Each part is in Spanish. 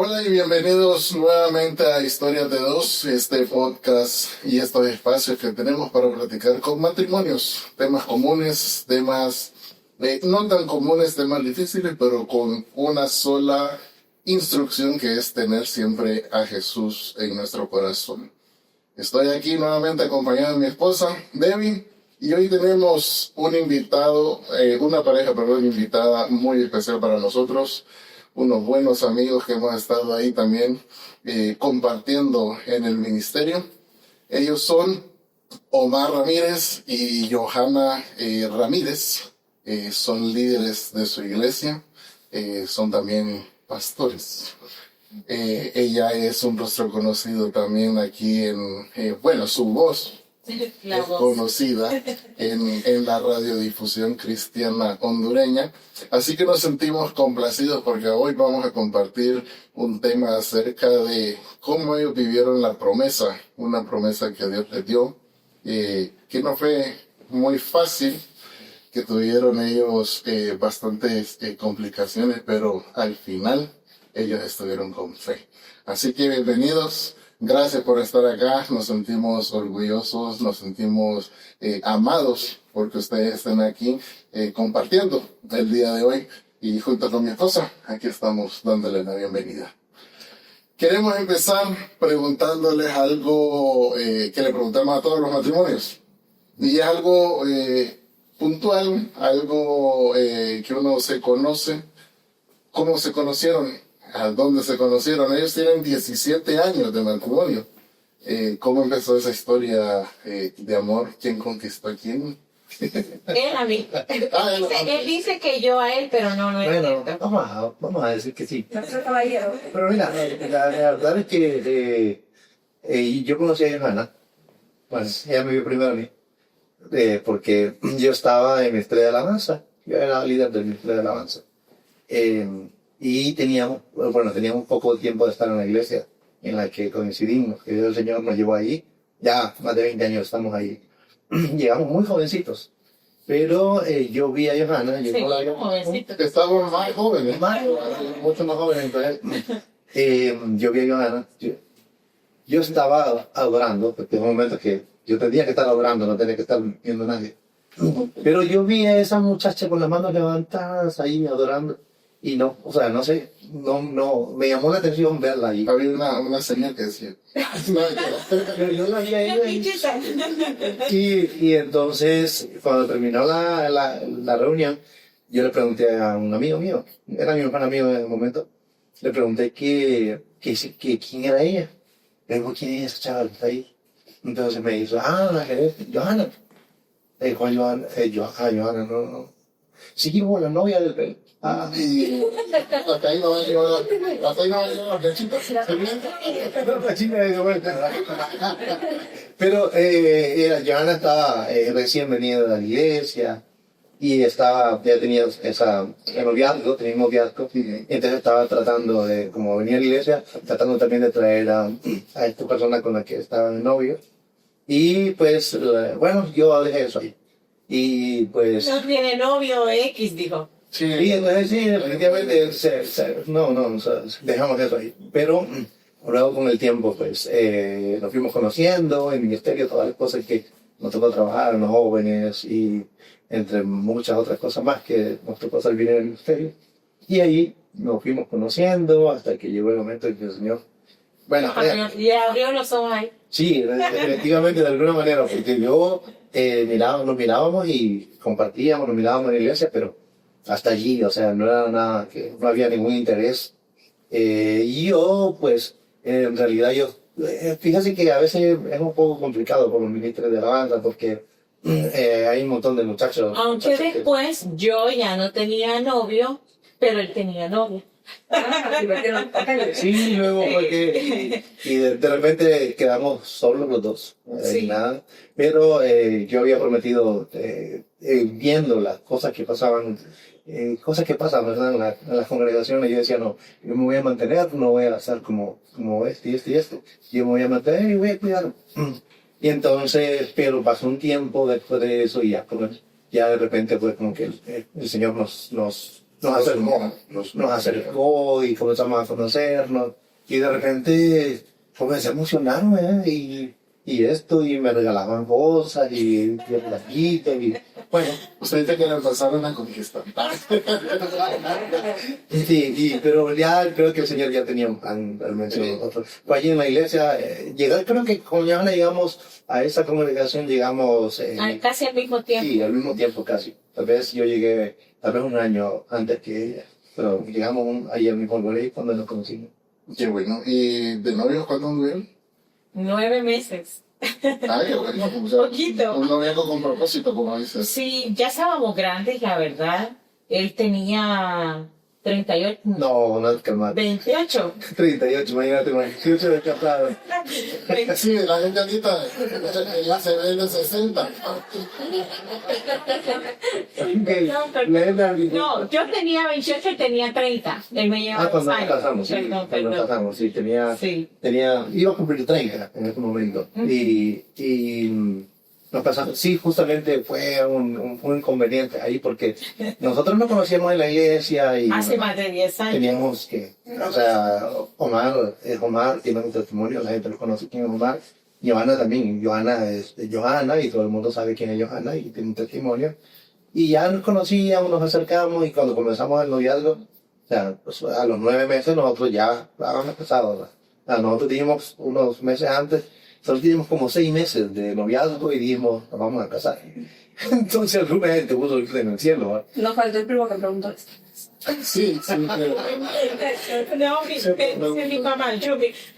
Hola y bienvenidos nuevamente a Historias de Dos, este podcast y estos espacios que tenemos para platicar con matrimonios, temas comunes, temas no tan comunes, temas difíciles, pero con una sola instrucción que es tener siempre a Jesús en nuestro corazón. Estoy aquí nuevamente acompañado de mi esposa, Debbie, y hoy tenemos un invitado, una pareja, invitada muy especial para nosotros. Unos buenos amigos que hemos estado ahí también compartiendo en el ministerio. Ellos son Omar Ramírez y Johanna Ramírez. Son líderes de su iglesia. Son también pastores. Ella es un rostro conocido también aquí su voz es conocida en la radiodifusión cristiana hondureña. Así que nos sentimos complacidos porque hoy vamos a compartir un tema acerca de cómo ellos vivieron la promesa, una promesa que Dios les dio, que no fue muy fácil, que tuvieron ellos bastantes complicaciones, pero al final ellos estuvieron con fe. Así que bienvenidos. Gracias por estar acá, nos sentimos orgullosos, nos sentimos amados porque ustedes estén aquí compartiendo el día de hoy y junto con mi esposa, aquí estamos dándole la bienvenida. Queremos empezar preguntándoles algo que le preguntamos a todos los matrimonios y es algo puntual, algo que uno se conoce. ¿Cómo se conocieron? ¿A dónde se conocieron? Ellos tienen 17 años de matrimonio. ¿Cómo empezó esa historia de amor? ¿Quién conquistó a quién? Él a mí. Él dice que yo a él, pero no es cierto. Vamos a decir que sí. Pero mira, la verdad es que yo conocí a Johanna. Bueno, ella me vio primero a mí. Porque yo estaba en Estrella de Alabanza. Yo era líder de Estrella de Alabanza. Y teníamos poco tiempo de estar en la iglesia en la que coincidimos, que el Señor nos llevó ahí. Ya más de 20 años estamos ahí. Llegamos muy jovencitos, pero yo vi a Johanna. Sí, jovencitos. Estábamos más jóvenes. Mucho más jóvenes. Entonces, yo vi a Johanna. Yo estaba adorando, porque en un momento que yo tenía que estar adorando, no tenía que estar viendo a nadie. Pero yo vi a esa muchacha con las manos levantadas ahí adorando. Y no me llamó la atención verla ahí. Había una señal que decía. Pero yo la vi ahí. Y entonces, cuando terminó la reunión, yo le pregunté a un amigo mío, era mi mejor amigo en el momento, le pregunté quién era ella. Le digo, ¿quién es esa chava que está ahí? Entonces me dijo, la gerente, Johanna. Le dijo, Johanna, no. Sí, la novia del pelo. Y hasta ahí no va a llegar la flechita. Pero Johanna estaba recién venida de la iglesia y ya tenía el noviazgo, tenía un noviazgo. Entonces estaba tratando de, como venía a la iglesia, tratando también de traer a esta persona con la que estaba de novio. Y pues, yo dejé eso ahí. Y pues... No tiene novio X, dijo. Sí, definitivamente, dejamos eso ahí. Pero luego con el tiempo, pues, nos fuimos conociendo en el ministerio, todas las cosas que nos tocó trabajar, los jóvenes y entre muchas otras cosas más que nos tocó servir en el ministerio. Y ahí nos fuimos conociendo hasta que llegó el momento en que el Señor... Y abrió los ojos ahí. Sí, definitivamente de alguna manera, porque yo nos mirábamos y compartíamos, nos mirábamos en la iglesia, pero hasta allí, o sea, no era nada, que no había ningún interés. Y yo, pues, en realidad fíjate que a veces es un poco complicado con los ministros de alabanza porque hay un montón de muchachos. Aunque después yo ya no tenía novio, pero él tenía novia. Sí, luego porque y de repente quedamos solos los dos, Sí. nada. Pero yo había prometido, viendo las cosas que pasaban, ¿verdad? En las congregaciones, yo decía, no, yo me voy a mantener, no voy a hacer como este y este y este. Yo me voy a mantener y voy a cuidar. Y entonces, pero pasó un tiempo después de eso y ya de repente pues como que el Señor nos nos acercó y comenzamos a conocernos. Y de repente comencé a emocionarme, y esto, y me regalaban cosas, y regalitos, y bueno. Ustedes te quieren pasar una conquista. Sí, pero ya creo que el Señor ya tenía un plan realmente. Sí. Nosotros, pues allí en la iglesia, creo que con Johanna llegamos a esa congregación, llegamos... Casi al mismo tiempo. Sí, al mismo tiempo casi. Tal vez yo llegué, tal vez un año antes que ella, pero llegamos ahí al mismo lugar cuando nos conocimos. Qué bueno. ¿Y de novios cuánto anduvieron? 9 meses. Ah, qué bueno. O sea, Poquito. un noviazgo con propósito, como dices. Sí, ya estábamos grandes, la verdad. Él tenía 38. No, calmar. 28. 38, imagínate, 28 de casado. Sí, la gente ahorita ya se ve de 60. No, yo tenía 28 y tenía 30. Él me llevaba 2 Cuando nos años. casamos, sí. Perdón. Cuando nos casamos, sí. Sí. Iba a cumplir 30 en ese momento. Y nos casamos. Sí, justamente fue un inconveniente ahí porque nosotros nos conocíamos en la iglesia y Hace más de 10 años. teníamos que, o sea, Omar tiene un testimonio, la gente lo conoce quién es Omar. Johanna también, Johanna es Johanna y todo el mundo sabe quién es Johanna y tiene un testimonio. Y ya nos conocíamos, nos acercamos y cuando comenzamos el noviazgo, o sea, pues a los 9 meses nosotros ya habíamos empezado, ¿verdad? O sea, nosotros dijimos unos meses antes, solo teníamos como 6 meses de noviazgo y dijimos, nos vamos a casar. Entonces alguna gente puso el en el cielo, ¿verdad? Nos faltó el primo que preguntó esto. Sí, pero... No,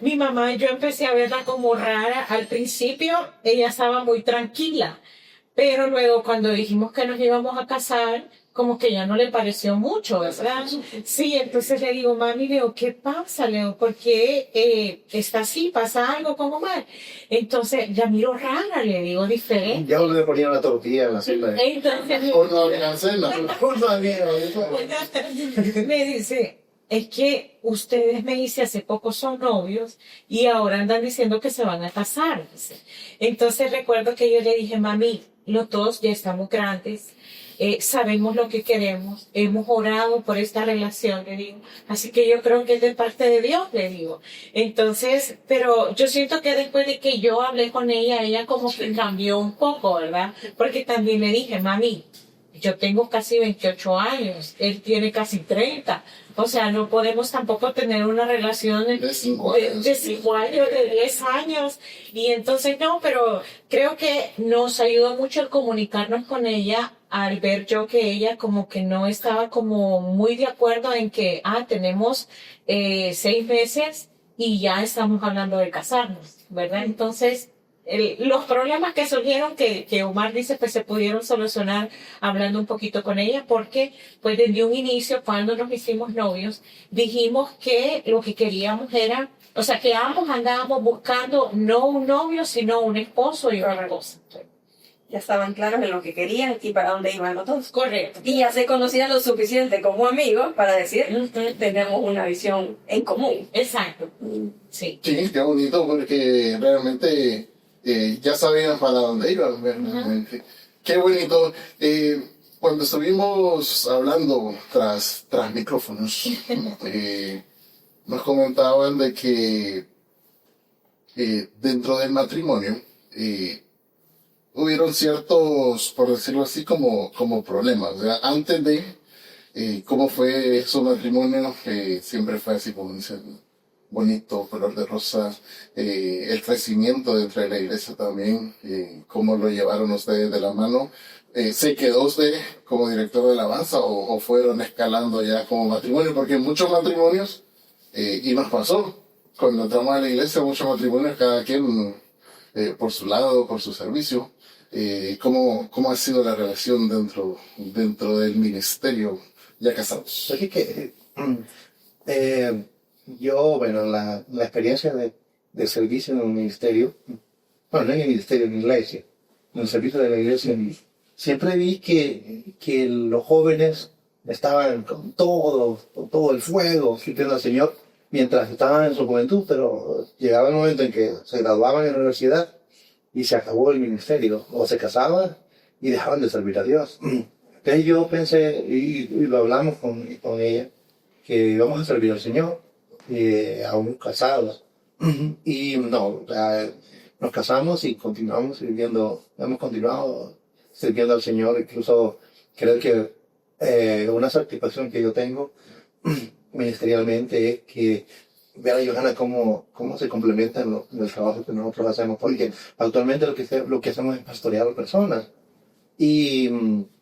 mi mamá, yo empecé a verla como rara. Al principio ella estaba muy tranquila, pero luego cuando dijimos que nos íbamos a casar, como que ya no le pareció mucho, ¿verdad? Sí, entonces le digo, mami, Leo, ¿qué pasa, Leo? ¿Por qué está así? ¿Pasa algo con Omar? Entonces, ya miro rara, le digo, diferente. Ya le ponían la tortilla en la cena. Entonces, O no había cena. me dice, es que ustedes, me dice, hace poco son novios y ahora andan diciendo que se van a casar. Dice. Entonces recuerdo que yo le dije, mami, los dos ya estamos grandes, sabemos lo que queremos, hemos orado por esta relación, le digo. Así que yo creo que es de parte de Dios, le digo. Entonces, pero yo siento que después de que yo hablé con ella como que cambió un poco, ¿verdad? Porque también le dije, mami, yo tengo casi 28 años, él tiene casi 30. O sea, no podemos tampoco tener una relación de 5 años. De 5 años, de 10 años. Y entonces no, pero creo que nos ayudó mucho el comunicarnos con ella al ver yo que ella como que no estaba como muy de acuerdo en que, tenemos 6 meses y ya estamos hablando de casarnos, ¿verdad? Entonces, los problemas que surgieron que Omar dice pues se pudieron solucionar hablando un poquito con ella porque pues desde un inicio cuando nos hicimos novios dijimos que lo que queríamos era, o sea que ambos andábamos buscando no un novio sino un esposo y una esposa. Ya estaban claros en lo que querían y para dónde iban los dos. Correcto. Y ya se conocían lo suficiente como amigos para decir, tenemos una visión en común. Exacto. Sí. Sí, qué bonito porque realmente ya sabían para dónde iban, realmente. Qué bonito. Cuando estuvimos hablando tras micrófonos, nos comentaban de que dentro del matrimonio hubieron ciertos, por decirlo así, como problemas. O sea, antes de cómo fue su matrimonio, siempre fue así como dicen, bonito, color de rosa, el crecimiento dentro de la iglesia también, cómo lo llevaron ustedes de la mano. ¿Se quedó usted como director de alabanza o fueron escalando ya como matrimonio? Porque muchos matrimonios, y nos pasó, cuando entramos a la iglesia, muchos matrimonios, cada quien por su lado, por su servicio. ¿Cómo ha sido la relación dentro del ministerio ya casados? Así que yo, bueno, la experiencia de servicio en un ministerio, bueno, no en el ministerio, en la iglesia, en el servicio de la iglesia, siempre vi que los jóvenes estaban con todo el fuego, sirviendo al Señor, mientras estaban en su juventud, pero llegaba el momento en que se graduaban en la universidad y se acabó el ministerio, o se casaban y dejaban de servir a Dios. Entonces yo pensé, y lo hablamos con ella, que vamos a servir al Señor, aún casados. Y no, o sea, nos casamos y continuamos sirviendo, hemos continuado sirviendo al Señor. Incluso creo que una satisfacción que yo tengo ministerialmente es que ver a Johanna cómo se complementa en el trabajo que nosotros hacemos, porque actualmente lo que hacemos es pastorear a personas. Y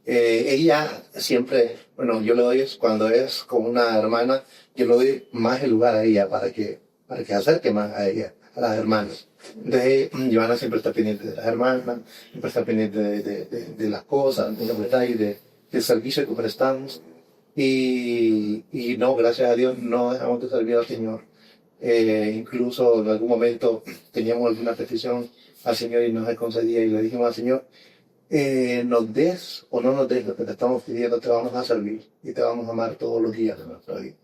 ella siempre, bueno, yo le doy, cuando es con una hermana, yo le doy más el lugar a ella para que se acerque más a ella, a las hermanas. Entonces, Johanna siempre está pendiente de las hermanas, siempre está pendiente de las cosas, de los detalles, del servicio que prestamos. Y no, gracias a Dios, no dejamos de servir al Señor. Incluso en algún momento teníamos alguna petición al Señor y nos concedía, y le dijimos al Señor, nos des o no nos des lo que te estamos pidiendo, te vamos a servir y te vamos a amar todos los días de nuestra vida.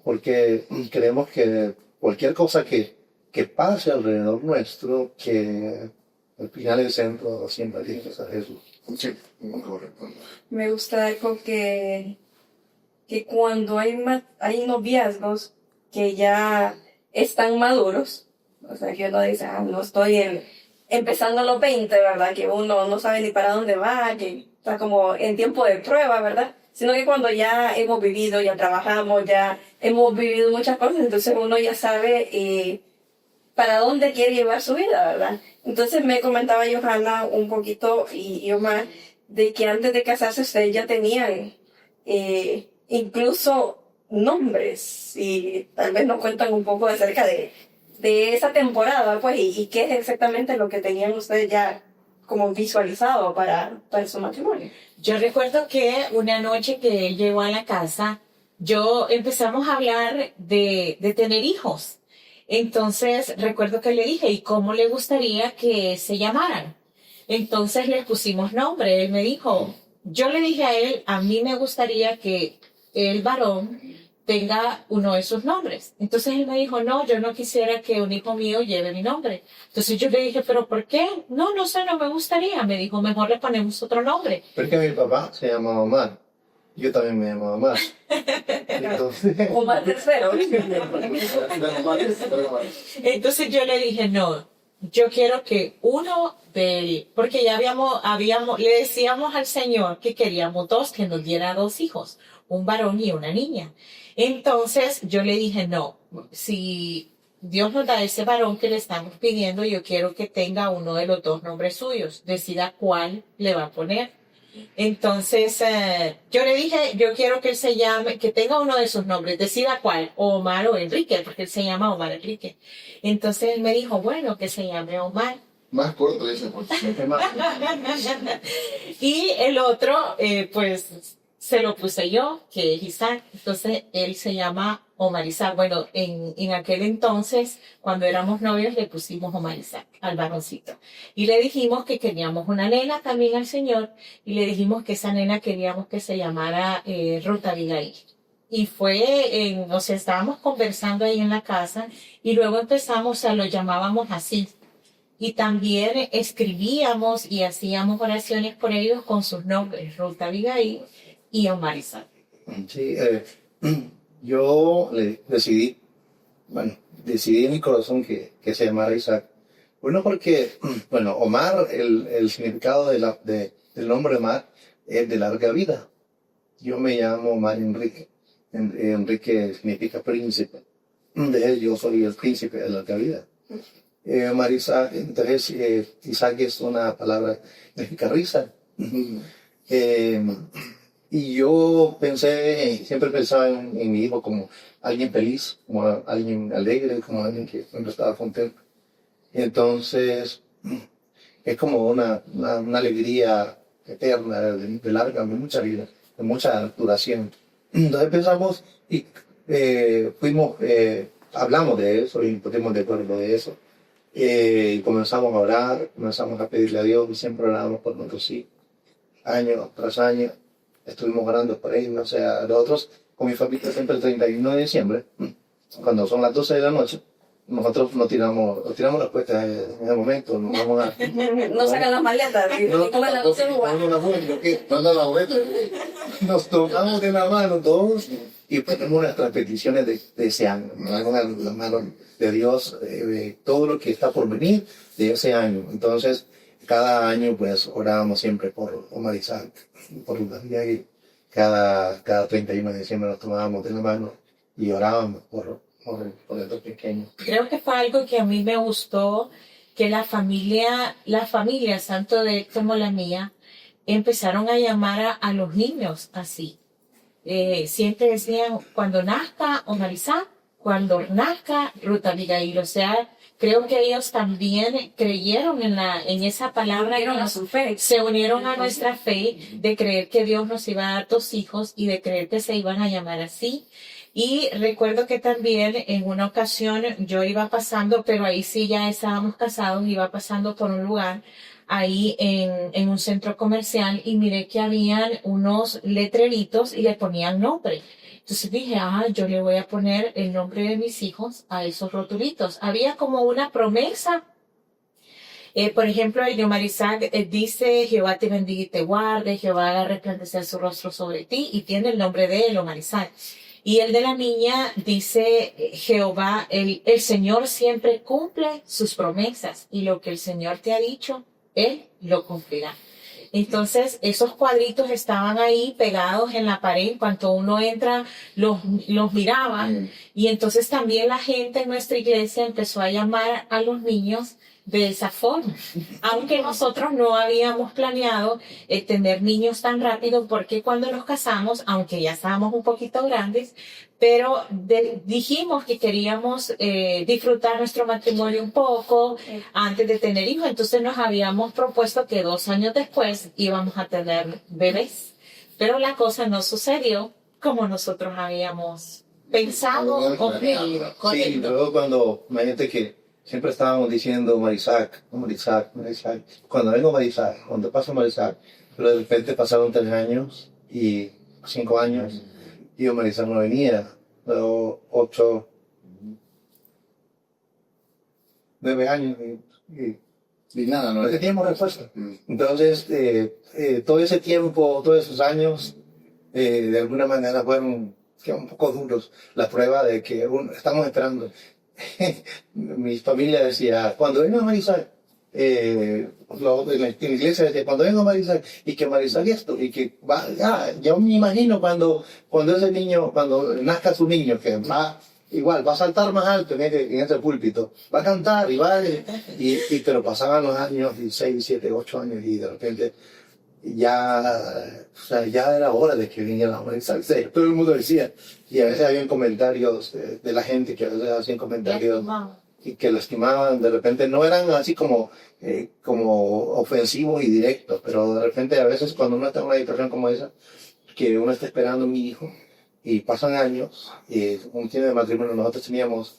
Porque creemos que cualquier cosa que pase alrededor nuestro, que al final el centro siempre tiene que ser Jesús. Sí, correcto. Me gusta algo que cuando hay noviazgos que ya están maduros, o sea, que uno dice, no estoy empezando los 20, ¿verdad? Que uno no sabe ni para dónde va, que está como en tiempo de prueba, ¿verdad? Sino que cuando ya hemos vivido, ya trabajamos, ya hemos vivido muchas cosas, entonces uno ya sabe para dónde quiere llevar su vida, ¿verdad? Entonces me comentaba Johanna un poquito y Omar de que antes de casarse ustedes ya tenían incluso nombres, y tal vez nos cuentan un poco acerca de esa temporada, pues, y qué es exactamente lo que tenían ustedes ya como visualizado para su matrimonio. Yo recuerdo que una noche que él llegó a la casa, empezamos a hablar de tener hijos. Entonces recuerdo que le dije, ¿y cómo le gustaría que se llamaran? Entonces les pusimos nombre. Él me dijo, yo le dije a él, a mí me gustaría que el varón tenga uno de sus nombres. Entonces él me dijo, no, yo no quisiera que un hijo mío lleve mi nombre. Entonces yo le dije, ¿pero por qué? No sé, no me gustaría. Me dijo, mejor le ponemos otro nombre. Porque mi papá se llama Omar. Yo también me llamo Omar. Entonces... Omar tercero. Entonces yo le dije, no, yo quiero que porque ya le decíamos al Señor que queríamos que nos diera 2 hijos, un varón y una niña. Entonces yo le dije, no, si Dios nos da ese varón que le estamos pidiendo, yo quiero que tenga uno de los 2 nombres suyos, decida cuál le va a poner. Entonces yo le dije, yo quiero que él que tenga uno de sus nombres, decida cuál, Omar o Enrique, porque él se llama Omar Enrique. Entonces él me dijo, bueno, que se llame Omar. Más corto ese. Y el otro, pues, se lo puse yo, que es Isaac. Entonces él se llama Omar Isaac. Bueno, en aquel entonces, cuando éramos novios, le pusimos Omar Isaac al varoncito. Y le dijimos que queríamos una nena también al Señor, y le dijimos que esa nena queríamos que se llamara Ruth Abigail. Y estábamos conversando ahí en la casa, y luego lo llamábamos así. Y también escribíamos y hacíamos oraciones por ellos con sus nombres, Ruth Abigail y Omar Isaac. Sí, yo decidí en mi corazón que se llamara Isaac. Bueno, porque, Omar, el significado del nombre Omar es de larga vida. Yo me llamo Omar Enrique. Enrique significa príncipe. Entonces yo soy el príncipe de larga vida. Omar Isaac, entonces Isaac es una palabra que significa risa. Y yo siempre pensaba en mi hijo como alguien feliz, como alguien alegre, como alguien que siempre estaba contento. Y entonces es como una alegría eterna, de larga, de mucha vida, de mucha duración. Entonces pensamos y hablamos de eso y nos pusimos de acuerdo de eso. Y comenzamos a orar, comenzamos a pedirle a Dios y siempre oramos por nosotros hijos, año tras año. Estuvimos orando por ellos, o sea, nosotros con mi familia siempre el 31 de diciembre, cuando son las 12 de la noche, nosotros nos tiramos las puestas en ese momento, nos vamos a... No sacan las maletas, y comen la Manda la vuelta. Nos tocamos de la mano todos y ponemos nuestras peticiones de ese año. Nos la mano de Dios, todo lo que está por venir de ese año. Entonces, cada año pues orábamos siempre por Omar Isaac, por David, y cada 31 de diciembre nos tomábamos de la mano y orábamos por el pequeño. Creo que fue algo que a mí me gustó, que las familias, tanto de él como la mía, empezaron a llamar a los niños así. Siempre decían, cuando nazca Omar Isaac, cuando nazca Ruth Abigail. O sea, creo que ellos también creyeron en esa palabra. Se unieron a nuestra fe de creer que Dios nos iba a dar 2 hijos y de creer que se iban a llamar así. Y recuerdo que también en una ocasión yo iba pasando, pero ahí sí ya estábamos casados, iba pasando por un lugar ahí en un centro comercial y miré que habían unos letreritos y le ponían nombre. Entonces dije, yo le voy a poner el nombre de mis hijos a esos rotulitos. Había como una promesa. Por ejemplo, el de Omar Isaac dice, Jehová te bendiga y te guarde, Jehová haga resplandecer su rostro sobre ti, y tiene el nombre de él, Omar Isaac. Y el de la niña dice, Jehová, el Señor siempre cumple sus promesas, y lo que el Señor te ha dicho, Él lo cumplirá. Entonces, esos cuadritos estaban ahí pegados en la pared. Cuando uno entra, los miraba. Y entonces también la gente en nuestra iglesia empezó a llamar a los niños de esa forma. Aunque nosotros no habíamos planeado tener niños tan rápido, porque cuando nos casamos, aunque ya estábamos un poquito grandes, pero dijimos que queríamos disfrutar nuestro matrimonio un poco antes de tener hijos. Entonces nos habíamos propuesto que 2 años después íbamos a tener bebés. Pero la cosa no sucedió como nosotros habíamos pensado o creído. Sí, luego cuando, imagínate que siempre estábamos diciendo Omar Isaac. Cuando vengo Omar Isaac, cuando pasa Omar Isaac, pero de repente pasaron 3 años y 5 años y Omar Isaac no venía. Luego 8, 9 años Y nada, no no teníamos respuesta. Entonces, todo ese tiempo, todos esos años, de alguna manera fueron un poco duros. La prueba de que estamos esperando. Mi familia decía, cuando venga Marisol, en la iglesia decía, cuando venga Marisol, y que Marisol esto, y que va, yo me imagino cuando ese niño, cuando nazca su niño, que va a saltar más alto en ese púlpito, va a cantar, pero pasaban los años, 6, 7, 8 años, y de repente ya era hora de que viniera Marisol. Todo el mundo decía, y a veces habían comentarios de la gente que a veces hacían comentarios y que lo estimaban, de repente no eran así como ofensivos y directos, pero de repente a veces cuando uno está en una situación como esa, que uno está esperando a mi hijo y pasan años, un tiempo de matrimonio nosotros teníamos,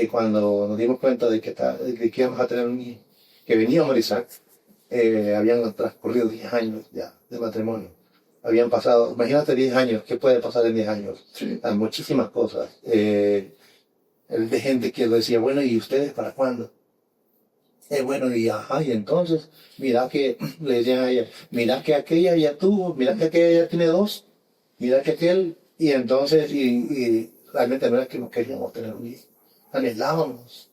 cuando nos dimos cuenta de que íbamos a tener un hijo, que venía Isaac, habían transcurrido 10 años ya de matrimonio. Habían pasado, imagínate 10 años, ¿qué puede pasar en 10 años? Sí. Hay muchísimas cosas. De gente que decía, bueno, ¿y ustedes para cuándo? Bueno, y entonces, mira que, le decían a ella, mira que aquella ya tuvo, mira que aquella ya tiene 2, mira que aquel, y entonces, y realmente no era que no queríamos tener un hijo, anhelábamos.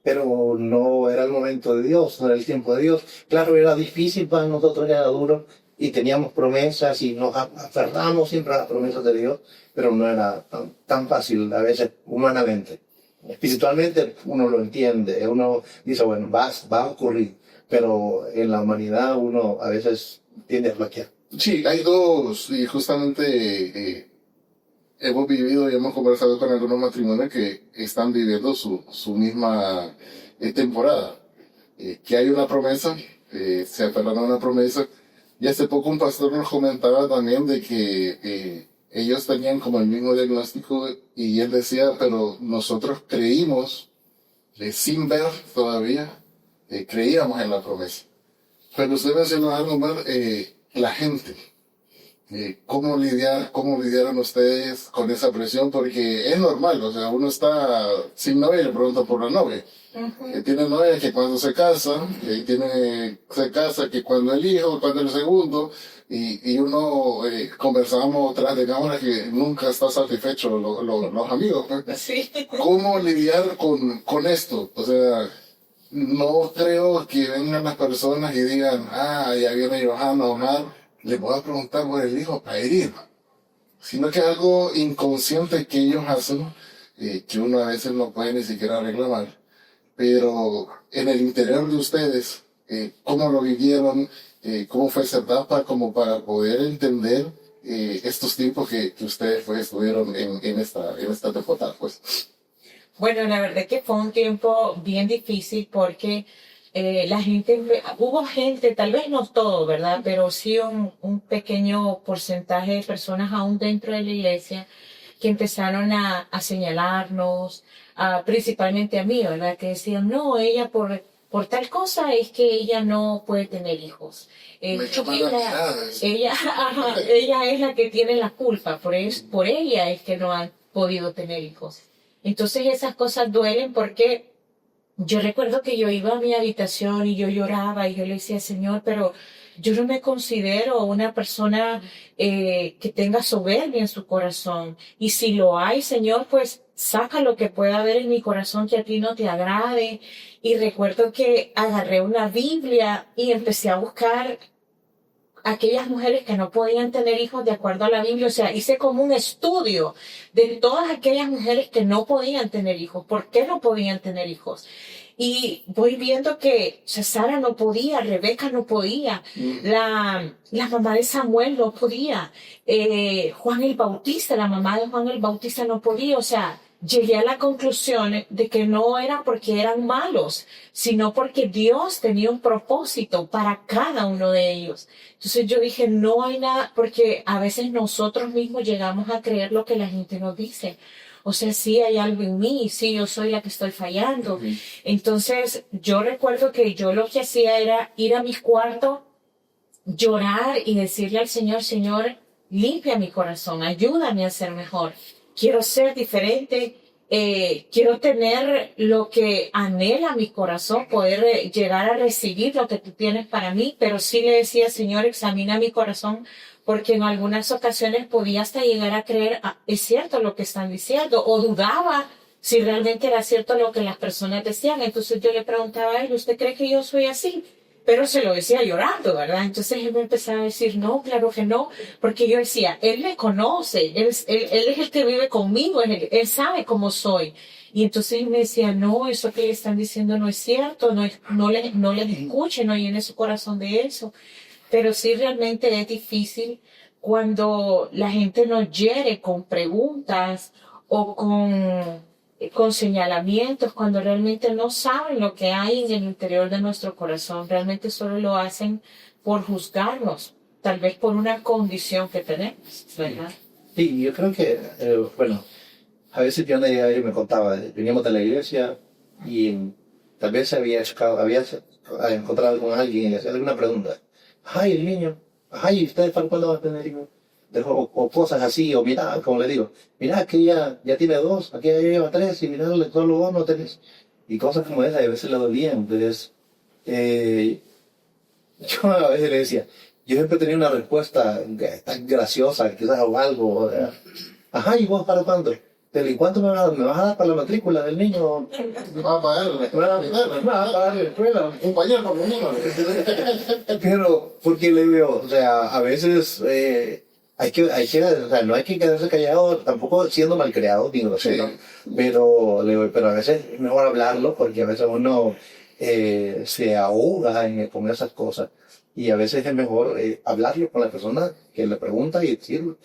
Pero no era el momento de Dios, no era el tiempo de Dios. Claro, era difícil para nosotros, era duro, y teníamos promesas y nos aferramos siempre a las promesas de Dios, pero no era tan fácil a veces humanamente. Espiritualmente uno lo entiende, uno dice, bueno, va a ocurrir, pero en la humanidad uno a veces tiende a bloquear. Sí, hay 2, y justamente hemos vivido y hemos conversado con algunos matrimonios que están viviendo su misma temporada. Que hay una promesa, se aferran a una promesa. Y hace poco un pastor nos comentaba también de que ellos tenían como el mismo diagnóstico y él decía, pero nosotros creímos, sin ver todavía, creíamos en la promesa. Pero usted mencionó algo más, la gente. cómo lidiaron ustedes con esa presión? Porque es normal, o sea, uno está sin novia y le pregunta por la novia. Que tiene novia, que cuando se casa, se casa, que cuando el hijo, cuando el segundo, y uno conversábamos tras de cámara que nunca está satisfecho los amigos, pues. Sí. ¿Cómo lidiar con esto? O sea, no creo que vengan las personas y digan, ya viene Johanna, Omar, le voy a preguntar por el hijo para herir, sino que es algo inconsciente que ellos hacen, que uno a veces no puede ni siquiera reclamar. Pero en el interior de ustedes, ¿cómo lo vivieron? ¿Cómo fue esa etapa como para poder entender estos tiempos que ustedes pues, estuvieron en esta temporada? Pues? Bueno, la verdad que fue un tiempo bien difícil porque hubo gente, tal vez no todo, ¿verdad? Pero sí un pequeño porcentaje de personas aún dentro de la iglesia que empezaron a señalarnos, principalmente a mí, ¿verdad? Que decían, no, ella por tal cosa es que ella no puede tener hijos. Me echó mala mirada. Ella es la que tiene la culpa, por ella es que no han podido tener hijos. Entonces esas cosas duelen porque yo recuerdo que yo iba a mi habitación y yo lloraba y yo le decía, Señor, pero yo no me considero una persona que tenga soberbia en su corazón. Y si lo hay, Señor, pues saca lo que pueda haber en mi corazón que a ti no te agrade. Y recuerdo que agarré una Biblia y empecé a buscar aquellas mujeres que no podían tener hijos de acuerdo a la Biblia. O sea, hice como un estudio de todas aquellas mujeres que no podían tener hijos. ¿Por qué no podían tener hijos? Y voy viendo que Sara no podía, Rebeca no podía, la mamá de Samuel no podía, Juan el Bautista, la mamá de Juan el Bautista no podía. O sea, llegué a la conclusión de que no era porque eran malos, sino porque Dios tenía un propósito para cada uno de ellos. Entonces yo dije, no hay nada, porque a veces nosotros mismos llegamos a creer lo que la gente nos dice. O sea, sí hay algo en mí, sí, yo soy la que estoy fallando. Entonces, yo recuerdo que yo lo que hacía era ir a mi cuarto, llorar y decirle al Señor, Señor, limpia mi corazón, ayúdame a ser mejor. Quiero ser diferente, quiero tener lo que anhela mi corazón, poder llegar a recibir lo que tú tienes para mí, pero sí le decía, Señor, examina mi corazón, porque en algunas ocasiones podía hasta llegar a creer, es cierto lo que están diciendo, o dudaba si realmente era cierto lo que las personas decían. Entonces yo le preguntaba a él, ¿usted cree que yo soy así? Pero se lo decía llorando, ¿verdad? Entonces él me empezaba a decir, no, claro que no, porque yo decía, él me conoce, él es el que vive conmigo, él sabe cómo soy. Y entonces él me decía, no, eso que le están diciendo no es cierto, no les escuche, no llene su corazón de eso. Pero sí realmente es difícil cuando la gente nos hiere con preguntas o con señalamientos, cuando realmente no saben lo que hay en el interior de nuestro corazón. Realmente solo lo hacen por juzgarnos, tal vez por una condición que tenemos, ¿verdad? Sí, yo creo que, bueno, a veces yo me contaba, veníamos de la iglesia y tal vez había encontrado con alguien y le hacía alguna pregunta. Ay, el niño, ay, ¿ustedes para cuándo van a tener hijos? O cosas así, o mira, como le digo, mira, que ya tiene 2, aquí ya lleva 3, y mira, solo 2 no tenés. Y cosas como esas, a veces le dolían. Entonces, yo a veces le decía, yo siempre tenía una respuesta tan graciosa, quizás o algo, o sea, ajá, ¿y vos para cuándo? ¿Y cuánto me vas a dar? ¿Me vas a dar para la matrícula del niño? Me va a pagar la escuela. un pañal por lo menos. Pero, porque le veo, o sea, a veces hay que, o sea, no hay que quedarse callado, tampoco siendo malcriado, digo, Sí. pero a veces es mejor hablarlo, porque a veces uno se ahoga con esas cosas. Y a veces es mejor hablarlo con la persona que le pregunta y decirlo.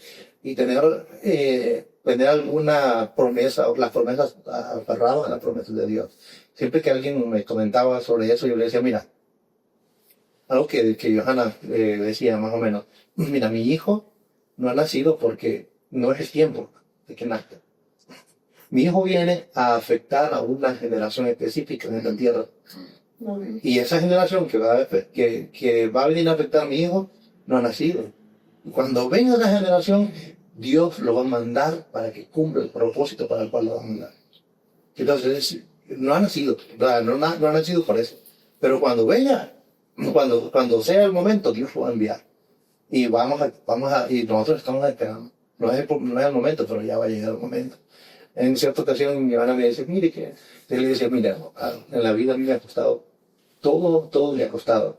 Y tener alguna promesa, o las promesas aferradas a las promesas de Dios. Siempre que alguien me comentaba sobre eso, yo le decía, mira, algo que Johanna decía más o menos, mira, mi hijo no ha nacido porque no es el tiempo de que nazca. Mi hijo viene a afectar a una generación específica en esta tierra. Y esa generación que va a venir a afectar a mi hijo no ha nacido. Cuando venga la generación, Dios lo va a mandar para que cumpla el propósito para el cual lo va a mandar. Entonces, no ha nacido, no ha nacido por eso. Pero cuando venga, cuando sea el momento, Dios lo va a enviar. Y y nosotros estamos esperando. No es el momento, pero ya va a llegar el momento. En cierta ocasión, mi hermana me dice, mire que, yo le decía, mira, en la vida a mí me ha costado, todo me ha costado.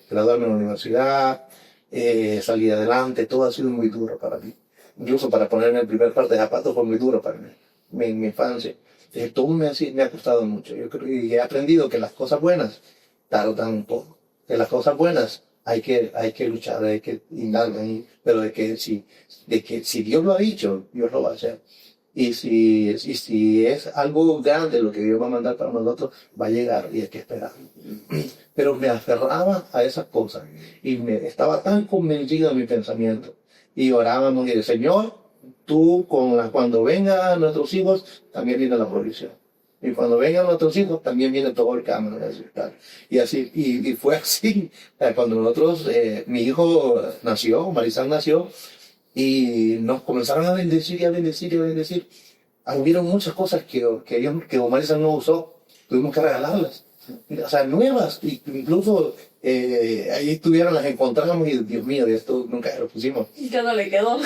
Graduarme en la universidad, salir adelante, todo ha sido muy duro para mí. Incluso para ponerme el primer par de zapatos fue muy duro para mí, en mi infancia. Todo me ha costado mucho. Yo creo y he aprendido que las cosas buenas tardan un poco. Que las cosas buenas hay que luchar, hay que indagar, pero de que si Dios lo ha dicho, Dios lo va a hacer. Y si es algo grande lo que Dios va a mandar para nosotros, va a llegar y hay que esperar. Pero me aferraba a esas cosas y estaba tan convencido en mi pensamiento. Y orábamos y decía, Señor, tú cuando vengan nuestros hijos, también viene la provisión. Y cuando vengan nuestros hijos, también viene todo el camino necesitado. Y así, y fue así. Cuando nosotros, mi hijo nació, Marisán nació, y nos comenzaron a bendecir y a bendecir y a bendecir. Hubieron muchas cosas que Marisán no usó, tuvimos que regalarlas. O sea, nuevas, incluso ahí estuvieron, las encontramos y Dios mío, de esto nunca lo pusimos. Ya no le quedó.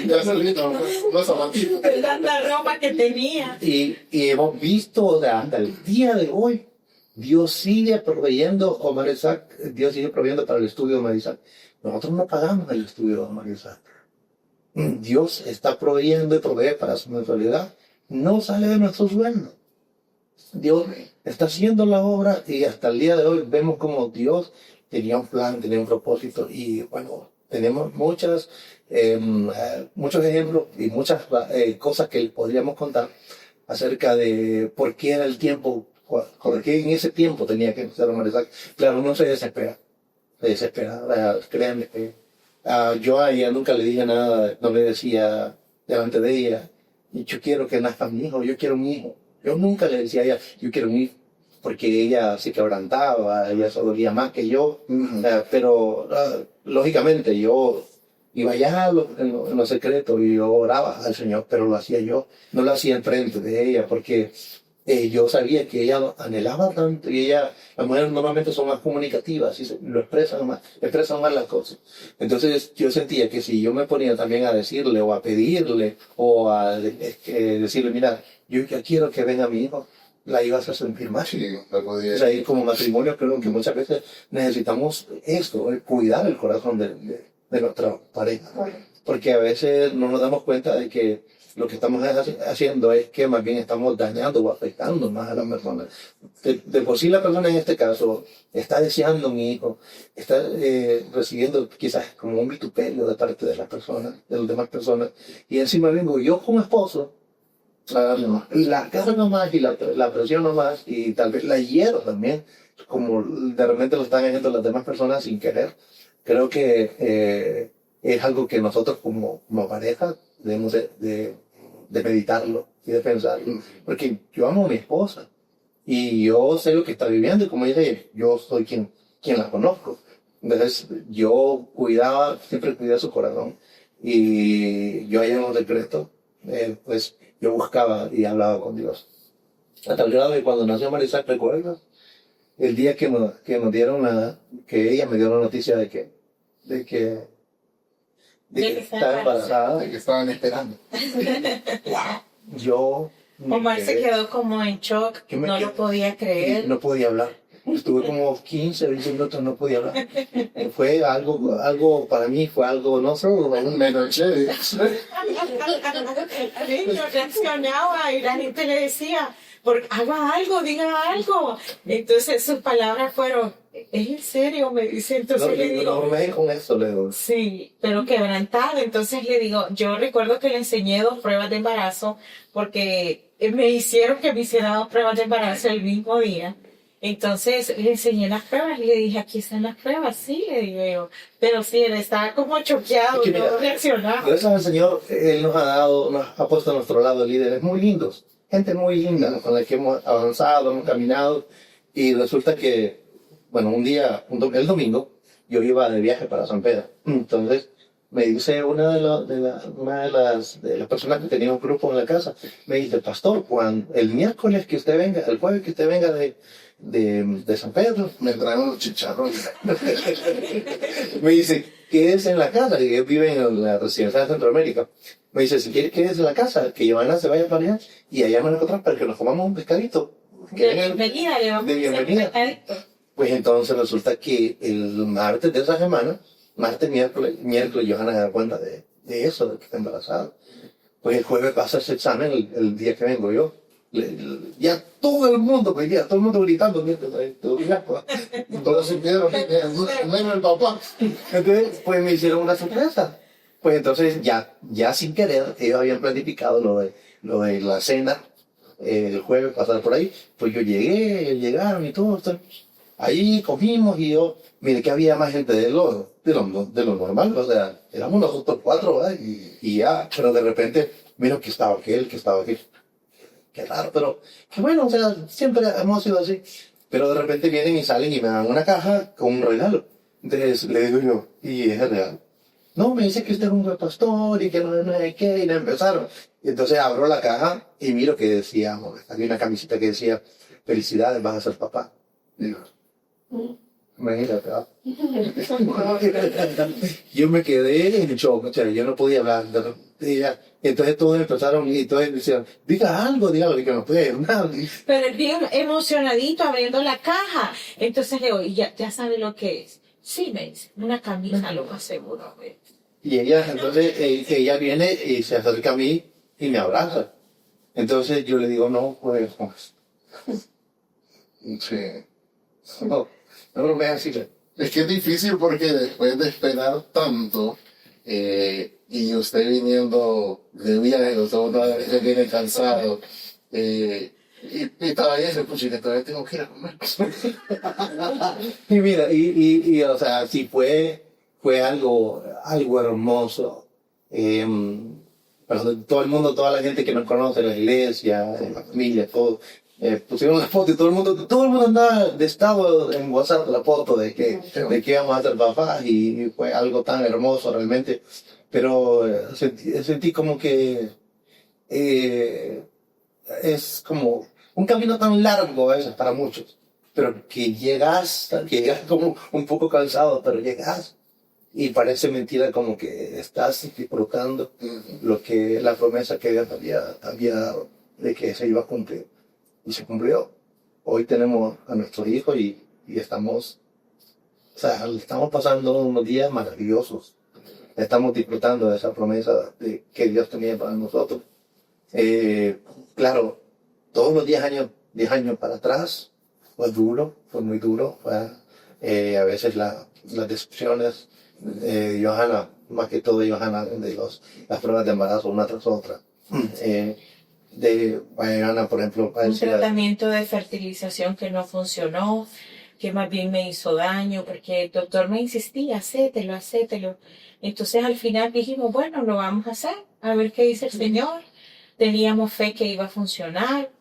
Ya solito, no zapatitos. De tanta ropa que tenía. Y hemos visto hasta el día de hoy, Dios sigue proveyendo Omar Isaac, Dios sigue proveyendo para el estudio de Omar Isaac. Nosotros no pagamos el estudio de Omar Isaac. Dios está proveyendo y provee para su mensualidad. No sale de nuestro sueldo. Dios está haciendo la obra y hasta el día de hoy vemos como Dios tenía un plan, tenía un propósito y bueno, tenemos muchos ejemplos y muchas cosas que podríamos contar acerca de por qué era el tiempo, por qué en ese tiempo tenía que ser Omar Isaac. Claro, uno se desespera, créanme que yo a ella nunca le dije nada, no le decía delante de ella, y yo quiero que nazca mi hijo, yo quiero un hijo. Yo nunca le decía a ella, yo quiero un hijo, porque ella se quebrantaba, ella se dolía más que yo, pero lógicamente yo iba allá en lo secreto y yo oraba al Señor, pero lo hacía yo, no lo hacía enfrente de ella, porque yo sabía que ella anhelaba tanto y las mujeres normalmente son más comunicativas y lo expresan más las cosas. Entonces yo sentía que si yo me ponía también a decirle o a pedirle o a decirle, mira, yo ya quiero que venga mi hijo, la ibas a sentir más. Sí, la podía. O sea, y como matrimonio creo que muchas veces necesitamos esto, cuidar el corazón de nuestra pareja. Porque a veces no nos damos cuenta de que lo que estamos haciendo es que más bien estamos dañando o afectando más a las personas. De por sí la persona en este caso está deseando un hijo, está recibiendo quizás como un vituperio de parte de las demás personas, y encima vengo yo como esposo, la carga más y la presión más, y tal vez la hiero también, como de repente lo están haciendo las demás personas sin querer. Creo que es algo que nosotros como pareja debemos de meditarlo y de pensarlo, porque yo amo a mi esposa y yo sé lo que está viviendo y como dice, yo soy quien la conozco. Entonces yo siempre cuidé su corazón y yo allá en los decretos, pues yo buscaba y hablaba con Dios. A tal grado que cuando nació Marisol, ¿recuerdas? El día que ella me dio la noticia de que estaba embarazada. De que estaban esperando. Yo Omar se quedó como en shock, no lo podía creer. No podía hablar. Estuve como 15, 20 minutos, no podía hablar. Fue algo para mí, fue algo, no sé, un menos chévere. Yo reaccionaba y la gente le decía, haga algo, diga algo. Entonces sus palabras fueron, ¿es en serio? Me dice, entonces le digo. No me con eso, le digo. Sí, pero quebrantado. Entonces le digo, yo recuerdo que le enseñé 2 pruebas de embarazo, porque me hicieron que me hiciera 2 pruebas de embarazo el mismo día. Entonces le enseñé las pruebas y le dije, aquí están las pruebas, sí, le digo yo. Pero sí, él estaba como choqueado, es que, no reaccionaba. Gracias al Señor, Él nos ha puesto a nuestro lado líderes muy lindos, gente muy linda con la que hemos avanzado, hemos caminado, y resulta que, bueno, el domingo, yo iba de viaje para San Pedro. Entonces, me dice una de las personas que tenía un grupo en la casa, me dice, pastor, cuando el miércoles que usted venga, el jueves que usted venga de San Pedro, Me traen los chicharrones. me dice, quédese en la casa, y él vive en la residencia de Centroamérica. Me dice, si quiere quédese en la casa, que Johanna se vaya para allá, y allá me encontramos para que nos comamos un pescadito. De bienvenida, le vamos de a hacer bienvenida. pescadito. Pues entonces resulta que el martes de esa semana, martes, miércoles, Johanna se da cuenta de eso, de que está embarazada. Pues el jueves pasa ese examen, el día que vengo yo. Ya todo el mundo, pues ya, todo el mundo gritando, Todos supieron, menos el papá. entonces, pues me hicieron una sorpresa. Pues entonces, ya sin querer, ellos habían planificado lo de la cena, el jueves, pasar por ahí. Pues yo llegaron y todo. Ahí comimos y yo, mire que había más gente de lo normal, o sea, éramos nosotros 4, ¿verdad? Y ya, pero de repente, mira que estaba aquel. Qué raro, pero qué bueno, o sea, siempre hemos sido así. Pero de repente vienen y salen y me dan una caja con un regalo. Entonces le digo yo, ¿y es el regalo? No, me dice que usted es un buen pastor y que no sé qué, y no empezaron. Y entonces abro la caja y miro que decía, había una camiseta que decía, felicidades, vas a ser papá. Digo, imagínate, ¿verdad? Yo me quedé en shock, o sea, yo no podía hablar. Y entonces todos empezaron y todos decían, diga algo, y que no puede decir nada. Pero él bien emocionadito abriendo la caja. Entonces le digo, ¿y ya sabe lo que es? Sí, me dice, una camisa, lo más seguro. Y entonces ella viene y se acerca a mí y me abraza. Entonces yo le digo, no, pues, Sí. no me así. Es que es difícil porque después de esperar tanto, y usted viniendo de viaje, usted otra vez viene cansado, y todavía se pucha, que todavía tengo que ir a comer. Y mira, y o sea, sí fue algo hermoso. Pero todo el mundo, toda la gente que nos conoce, la iglesia, la familia, todo, pusieron la foto y todo el mundo andaba de estado en WhatsApp la foto de que íbamos a ser papás y fue algo tan hermoso realmente. Pero sentí como que es como un camino tan largo a veces para muchos, pero que llegas como un poco cansado, pero llegas y parece mentira como que estás disfrutando la promesa que Dios había dado de que se iba a cumplir. Y se cumplió. Hoy tenemos a nuestro hijo y estamos pasando unos días maravillosos. Estamos disfrutando de esa promesa que Dios tenía para nosotros. Claro, todos los 10 años para atrás fue muy duro. A veces las decepciones de Johanna, más que todo de Johanna, de las pruebas de embarazo una tras otra. De Johanna, por ejemplo, Un tratamiento de fertilización que no funcionó, que más bien me hizo daño, porque el doctor me insistía, hacételo. Entonces al final dijimos, bueno, lo vamos a hacer, a ver qué dice el Señor. Teníamos fe que iba a funcionar,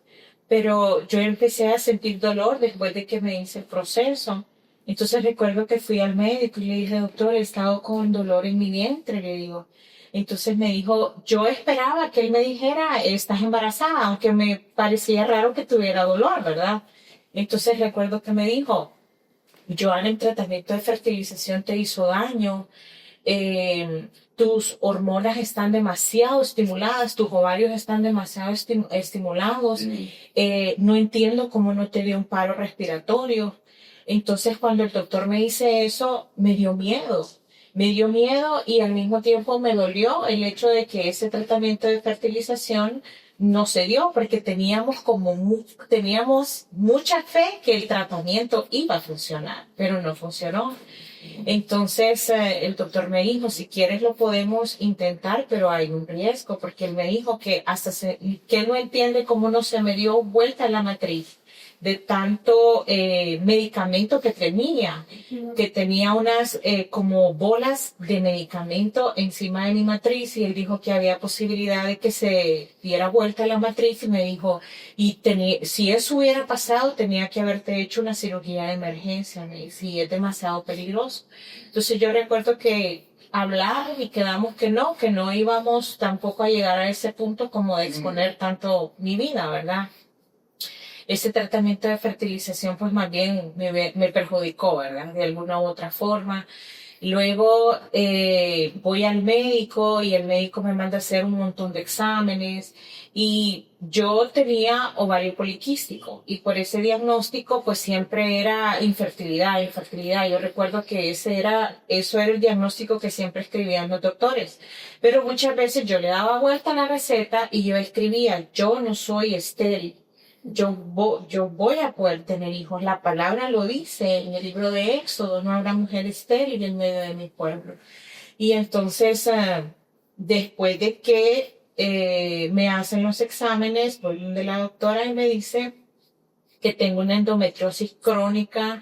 pero yo empecé a sentir dolor después de que me hice el proceso. Entonces recuerdo que fui al médico y le dije, doctor, he estado con dolor en mi vientre, le digo. Entonces me dijo, yo esperaba que él me dijera, estás embarazada, aunque me parecía raro que tuviera dolor, ¿verdad? Entonces recuerdo que me dijo, Johanna, el tratamiento de fertilización te hizo daño, tus hormonas están demasiado estimuladas, tus ovarios están demasiado estimulados, no entiendo cómo no te dio un paro respiratorio. Entonces cuando el doctor me dice eso, me dio miedo y al mismo tiempo me dolió el hecho de que ese tratamiento de fertilización no se dio porque teníamos mucha fe que el tratamiento iba a funcionar, pero no funcionó. Entonces el doctor me dijo, si quieres lo podemos intentar, pero hay un riesgo, porque él me dijo que que él no entiende cómo no se me dio vuelta la matriz, de tanto medicamento que tenía unas como bolas de medicamento encima de mi matriz, y él dijo que había posibilidad de que se diera vuelta la matriz, y me dijo, si eso hubiera pasado, tenía que haberte hecho una cirugía de emergencia, me dice, y es demasiado peligroso. Entonces yo recuerdo que hablar y quedamos que no íbamos tampoco a llegar a ese punto como de exponer tanto mi vida, ¿verdad? Ese tratamiento de fertilización pues más bien me perjudicó, ¿verdad? De alguna u otra forma. Luego voy al médico y el médico me manda a hacer un montón de exámenes, y yo tenía ovario poliquístico, y por ese diagnóstico pues siempre era infertilidad. Yo recuerdo que eso era el diagnóstico que siempre escribían los doctores, pero muchas veces yo le daba vuelta a la receta y yo escribía, yo no soy estéril. Yo voy a poder tener hijos. La palabra lo dice en el libro de Éxodo, no habrá mujer estéril en medio de mi pueblo. Y entonces, después de que me hacen los exámenes, voy donde la doctora y me dice que tengo una endometriosis crónica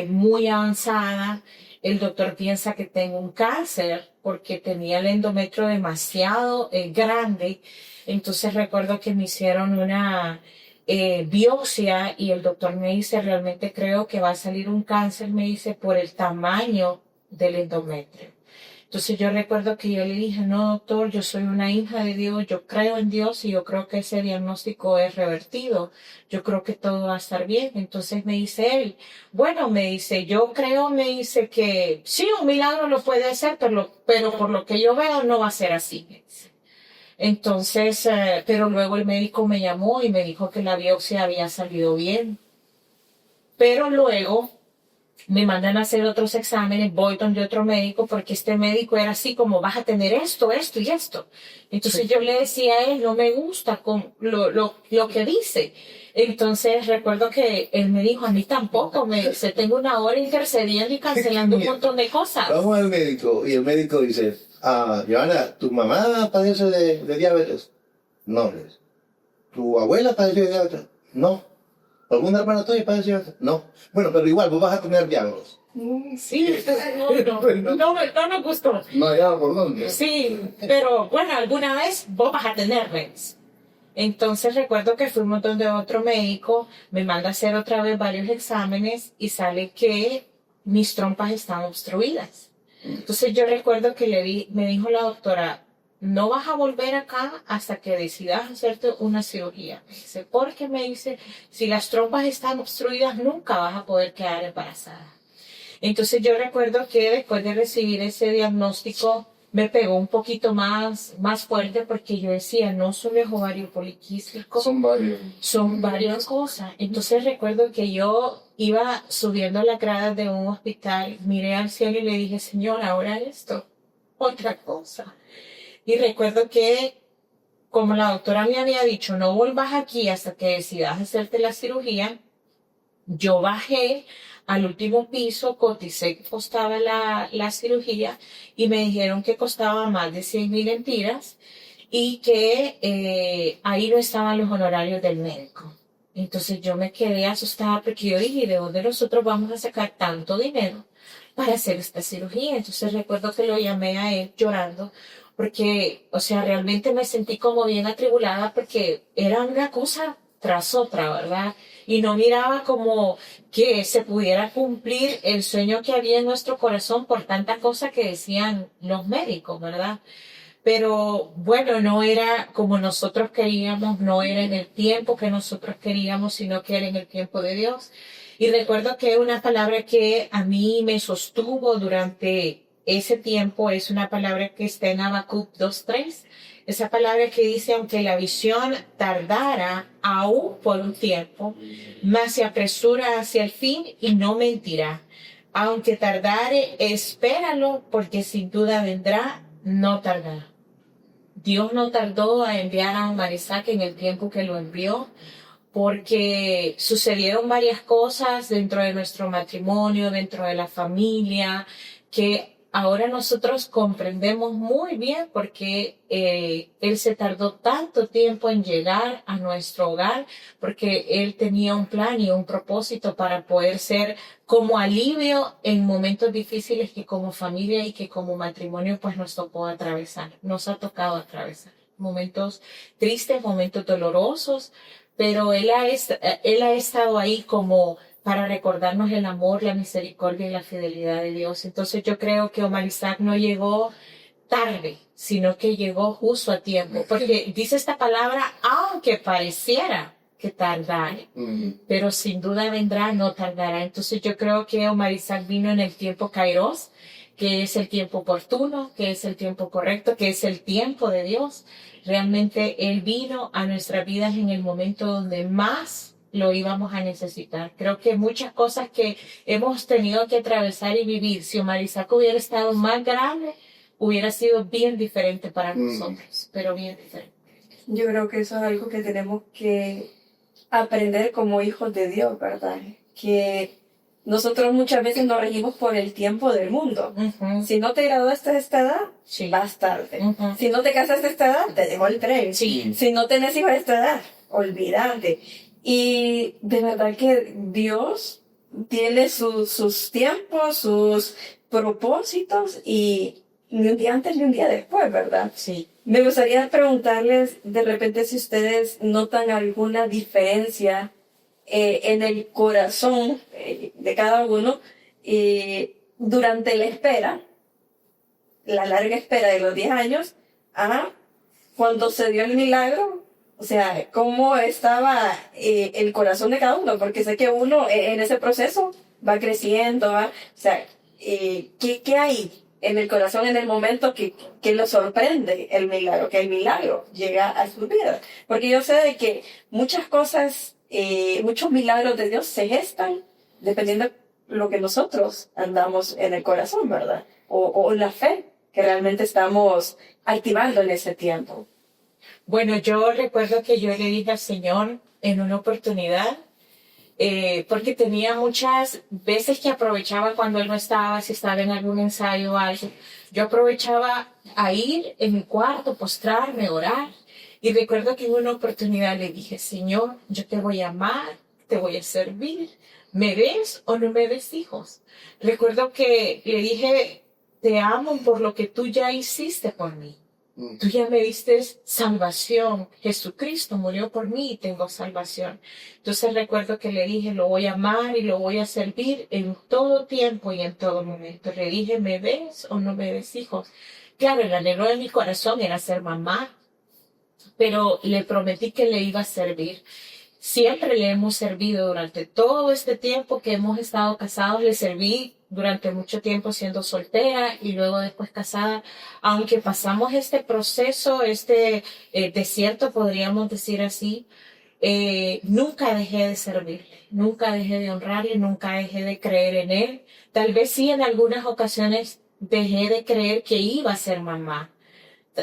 muy avanzada. El doctor piensa que tengo un cáncer porque tenía el endometrio demasiado grande. Entonces recuerdo que me hicieron una biopsia, y el doctor me dice, realmente creo que va a salir un cáncer, me dice, por el tamaño del endometrio. Entonces yo recuerdo que yo le dije, no doctor, yo soy una hija de Dios, yo creo en Dios y yo creo que ese diagnóstico es revertido, yo creo que todo va a estar bien. Entonces me dice él, bueno, me dice, yo creo, me dice que sí, un milagro lo puede hacer, pero por lo que yo veo no va a ser así, me dice. Entonces, pero luego el médico me llamó y me dijo que la biopsia había salido bien. Pero luego me mandan a hacer otros exámenes, voy donde otro médico, porque este médico era así como, vas a tener esto y esto. Entonces yo le decía a él, no me gusta con lo que dice. Entonces recuerdo que él me dijo, a mí tampoco, me dice, tengo una hora intercediendo y cancelando un montón de cosas. Vamos al médico y el médico dice, Johanna, ¿tu mamá padece de diabetes? No. ¿Tu abuela padece de diabetes? No. ¿Alguna hermana tuya padece de diabetes? No. Bueno, pero igual, vos vas a tener diábetes. Sí, no me gustó. No, ya, ¿por dónde? Sí, pero bueno, alguna vez vos vas a tenerles. Entonces recuerdo que fuimos donde otro médico, me manda a hacer otra vez varios exámenes y sale que mis trompas están obstruidas. Entonces yo recuerdo que me dijo la doctora, no vas a volver acá hasta que decidas hacerte una cirugía. Me dice, porque me dice, si las trompas están obstruidas nunca vas a poder quedar embarazada. Entonces yo recuerdo que después de recibir ese diagnóstico me pegó un poquito más fuerte, porque yo decía, no solo es ovario poliquístico, son varias cosas. Entonces recuerdo que yo iba subiendo las gradas de un hospital, miré al cielo y le dije, Señor, ahora esto, otra cosa. Y recuerdo que, como la doctora me había dicho, no vuelvas aquí hasta que decidas hacerte la cirugía, yo bajé al último piso, coticé que costaba la cirugía y me dijeron que costaba más de 100,000 lempiras y que ahí no estaban los honorarios del médico. Entonces yo me quedé asustada porque yo dije, ¿de dónde nosotros vamos a sacar tanto dinero para hacer esta cirugía? Entonces recuerdo que lo llamé a él llorando porque, o sea, realmente me sentí como bien atribulada porque era una cosa tras otra, ¿verdad? Y no miraba como que se pudiera cumplir el sueño que había en nuestro corazón por tanta cosa que decían los médicos, ¿verdad? Pero bueno, no era como nosotros queríamos, no era en el tiempo que nosotros queríamos, sino que era en el tiempo de Dios. Y recuerdo que una palabra que a mí me sostuvo durante ese tiempo es una palabra que está en Habacuc 2:3. Esa palabra que dice, aunque la visión tardara aún por un tiempo, mas se apresura hacia el fin y no mentirá. Aunque tardare, espéralo, porque sin duda vendrá, no tardará. Dios no tardó a enviar a Isaac en el tiempo que lo envió, porque sucedieron varias cosas dentro de nuestro matrimonio, dentro de la familia, que ahora nosotros comprendemos muy bien por qué él se tardó tanto tiempo en llegar a nuestro hogar, porque él tenía un plan y un propósito para poder ser como alivio en momentos difíciles que como familia y que como matrimonio pues nos tocó atravesar, nos ha tocado atravesar. Momentos tristes, momentos dolorosos, pero él ha estado ahí como para recordarnos el amor, la misericordia y la fidelidad de Dios. Entonces yo creo que Omar Isaac no llegó tarde, sino que llegó justo a tiempo, porque dice esta palabra, aunque pareciera que tardara, pero sin duda vendrá, no tardará. Entonces yo creo que Omar Isaac vino en el tiempo Kairos, que es el tiempo oportuno, que es el tiempo correcto, que es el tiempo de Dios. Realmente Él vino a nuestras vidas en el momento donde más lo íbamos a necesitar. Creo que muchas cosas que hemos tenido que atravesar y vivir, si Omar Isaac hubiera estado más grande, hubiera sido bien diferente para nosotros, pero bien diferente. Yo creo que eso es algo que tenemos que aprender como hijos de Dios, ¿verdad? Que nosotros muchas veces nos regimos por el tiempo del mundo. Si no te graduaste a esta edad, vas tarde. Si no te casaste a esta edad, te dejó el tren. Si no tenés hijos a esta edad, olvídate. Y de verdad que Dios tiene sus tiempos, sus propósitos y ni un día antes ni un día después, ¿verdad? Sí. Me gustaría preguntarles de repente si ustedes notan alguna diferencia en el corazón de cada uno durante la espera, la larga espera de los 10 años, a cuando se dio el milagro. O sea, cómo estaba el corazón de cada uno, porque sé que uno en ese proceso va creciendo, o sea, ¿qué hay en el corazón en el momento que lo sorprende el milagro, que el milagro llega a su vida? Porque yo sé de que muchas cosas, muchos milagros de Dios se gestan dependiendo de lo que nosotros andamos en el corazón, ¿verdad? O la fe que realmente estamos activando en ese tiempo. Bueno, yo recuerdo que yo le dije al Señor en una oportunidad, porque tenía muchas veces que aprovechaba cuando Él no estaba, si estaba en algún ensayo o algo, yo aprovechaba a ir en mi cuarto, postrarme, orar, y recuerdo que en una oportunidad le dije, Señor, yo te voy a amar, te voy a servir, ¿me des o no me des hijos? Recuerdo que le dije, te amo por lo que tú ya hiciste por mí. Tú ya me diste salvación. Jesucristo murió por mí y tengo salvación. Entonces recuerdo que le dije, lo voy a amar y lo voy a servir en todo tiempo y en todo momento. Le dije, ¿me ves o no me ves hijos? Claro, el anhelo de mi corazón era ser mamá, pero le prometí que le iba a servir. Siempre le hemos servido durante todo este tiempo que hemos estado casados. Le serví durante mucho tiempo siendo soltera y luego después casada. Aunque pasamos este proceso, desierto, podríamos decir así, nunca dejé de servirle, nunca dejé de honrarle, nunca dejé de creer en él. Tal vez sí en algunas ocasiones dejé de creer que iba a ser mamá.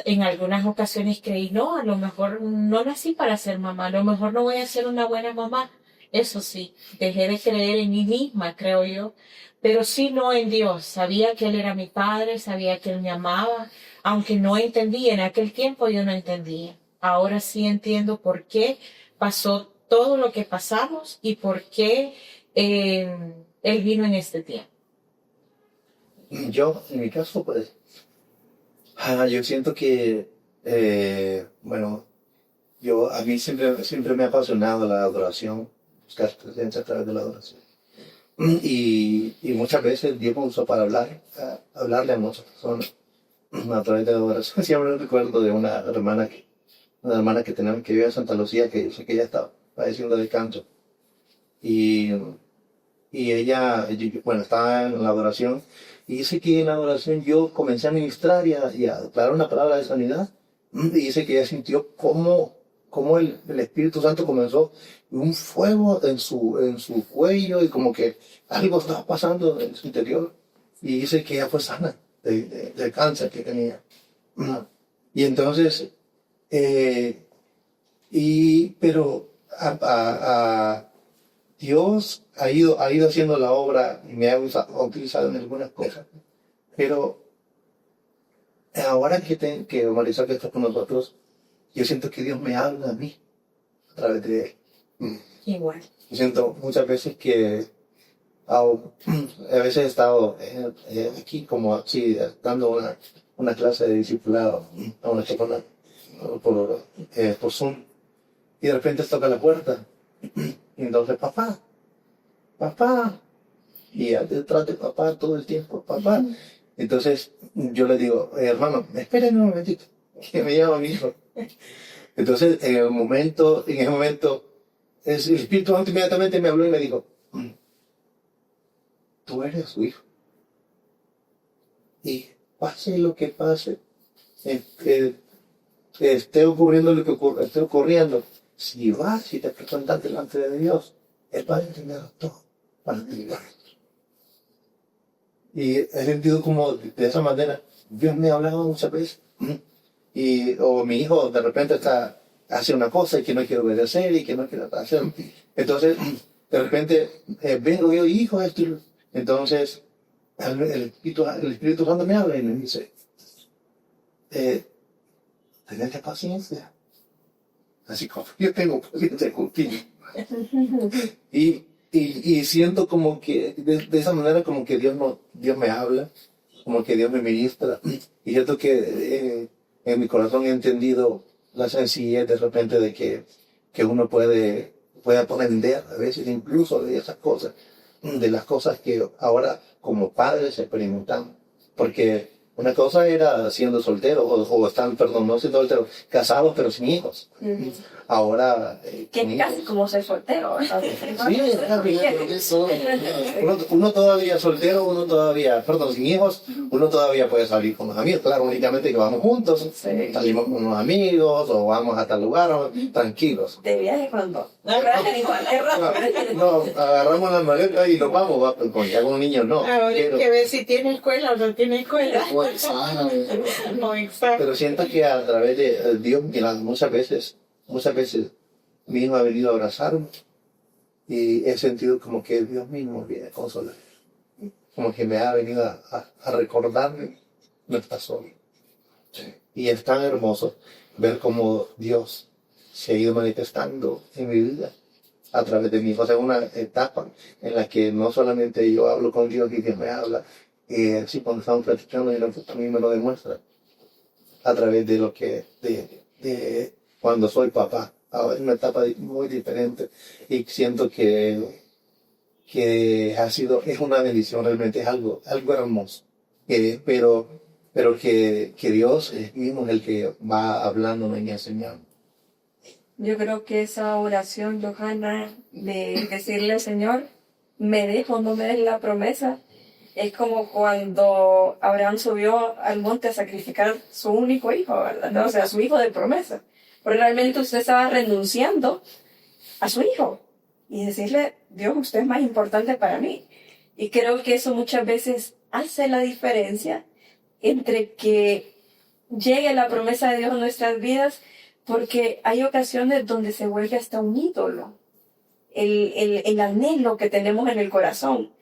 En algunas ocasiones creí, no, a lo mejor no nací para ser mamá, a lo mejor no voy a ser una buena mamá. Eso sí, dejé de creer en mí misma, creo yo, pero sí no en Dios. Sabía que Él era mi Padre, sabía que Él me amaba, aunque no entendía, en aquel tiempo yo no entendía. Ahora sí entiendo por qué pasó todo lo que pasamos y por qué Él vino en este tiempo. Yo, en mi caso, pues, yo siento que, a mí siempre me ha apasionado la adoración, buscar presencia a través de la adoración. Y muchas veces Dios me usó para hablarle a muchas personas a través de la adoración. Siempre recuerdo de una hermana que tenemos que vive en Santa Lucía, que yo sé que ella estaba padeciendo de cáncer. Y ella, estaba en la adoración. Y dice que en la adoración yo comencé a ministrar y a declarar una palabra de sanidad. Y dice que ella sintió cómo el Espíritu Santo comenzó un fuego en su cuello y como que algo estaba pasando en su interior. Y dice que ella fue sana del cáncer que tenía. Y entonces, pero Dios ha ido haciendo la obra y me ha utilizado en algunas cosas. Pero ahora que Marisol que está con nosotros, yo siento que Dios me habla a mí a través de él. Igual. Yo siento muchas veces que a veces he estado aquí como así, dando una clase de discipulado a una persona por Zoom, y de repente toca la puerta, y entonces papá, y detrás de papá todo el tiempo, papá. Entonces yo le digo, hermano, espérenme un momentito, que me llama mi hijo. Entonces en ese momento, el Espíritu Santo inmediatamente me habló y me dijo, tú eres su hijo. Y pase lo que pase, esté ocurriendo lo que esté ocurriendo, si vas y te presentas delante de Dios, Él va a entender todo para ti. Y he sentido como de esa manera, Dios me ha hablado muchas veces, o mi hijo de repente hace una cosa y que no quiere obedecer y que no quiere hacer. Entonces, de repente, vengo yo, hijo, esto. Entonces, el Espíritu Santo me habla y me dice, tenete paciencia. Así como yo tengo paciencia contigo. Y siento como que de esa manera como que Dios me habla, como que Dios me ministra. Y siento que en mi corazón he entendido la sencillez de repente de que uno puede aprender a veces incluso de esas cosas, de las cosas que ahora como padres experimentamos. Porque una cosa era siendo soltero, no siendo soltero, casados pero sin hijos. Ahora... que es casi como ser soltero. Sí, uno todavía soltero, sin hijos, uno todavía puede salir con los amigos. Claro, únicamente que vamos juntos, salimos con unos amigos o vamos a tal lugar, tranquilos. ¿De viaje cuando? No, agarramos la maleta y nos vamos, ya con niños no. Ahora hay que ver si tiene escuela o no tiene escuela. No, exacto. Pero siento que a través de Dios, muchas veces mi hijo ha venido a abrazarme y he sentido como que Dios mismo viene a consolar. Como que me ha venido a recordarme, no está solo. Y es tan hermoso ver cómo Dios se ha ido manifestando en mi vida a través de mi hijo. O sea, una etapa en la que no solamente yo hablo con Dios y Dios me habla, sí, cuando estamos platicando, y a mí me lo demuestra a través de lo que de cuando soy papá. Ahora es una etapa muy diferente y siento que es una bendición, realmente es algo hermoso. Pero que Dios mismo es el que va hablándonos y enseñando. Yo creo que esa oración, Johanna, de decirle, Señor, me dejo, no me des la promesa, es como cuando Abraham subió al monte a sacrificar su único hijo, ¿verdad? ¿No? O sea, su hijo de promesa. Pero realmente usted estaba renunciando a su hijo y decirle, Dios, usted es más importante para mí. Y creo que eso muchas veces hace la diferencia entre que llegue la promesa de Dios a nuestras vidas, porque hay ocasiones donde se vuelve hasta un ídolo. El anhelo que tenemos en el corazón,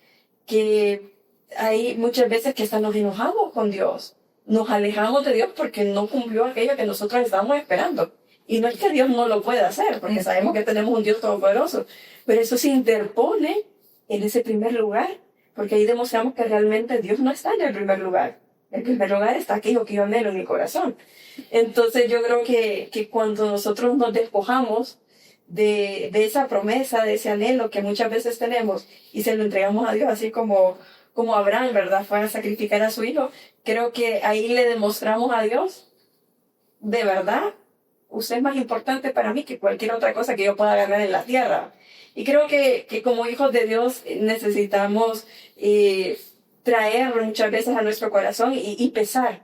que hay muchas veces que hasta nos enojamos con Dios, nos alejamos de Dios porque no cumplió aquello que nosotros estábamos esperando. Y no es que Dios no lo pueda hacer, porque sabemos que tenemos un Dios todopoderoso, pero eso se interpone en ese primer lugar, porque ahí demostramos que realmente Dios no está en el primer lugar. El primer lugar está aquello que yo anhelo en mi corazón. Entonces yo creo que cuando nosotros nos despojamos de esa promesa, de ese anhelo que muchas veces tenemos y se lo entregamos a Dios, así como Abraham, ¿verdad?, fue a sacrificar a su hijo, creo que ahí le demostramos a Dios, de verdad, usted es más importante para mí que cualquier otra cosa que yo pueda ganar en la tierra. Y creo que como hijos de Dios necesitamos traer muchas veces a nuestro corazón y pensar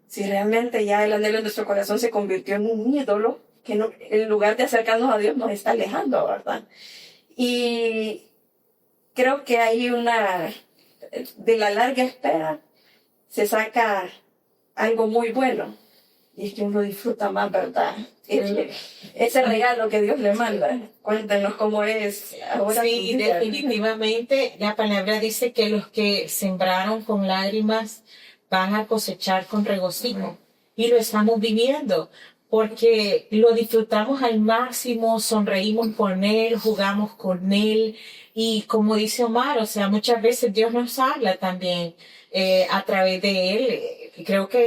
si realmente ya el anhelo de nuestro corazón se convirtió en un ídolo que no, en lugar de acercarnos a Dios nos está alejando, ¿verdad? Y creo que hay de la larga espera se algo muy bueno. Y es que uno disfruta más, ¿verdad? Ese regalo que Dios le manda. Cuéntenos cómo es ahora. Sí, definitivamente la palabra dice que los que sembraron con lágrimas van a cosechar con regocijo. y lo estamos viviendo, porque lo disfrutamos al máximo, sonreímos con él, jugamos con él, y como dice Omar, o sea, muchas veces Dios nos habla también a través de él. Creo que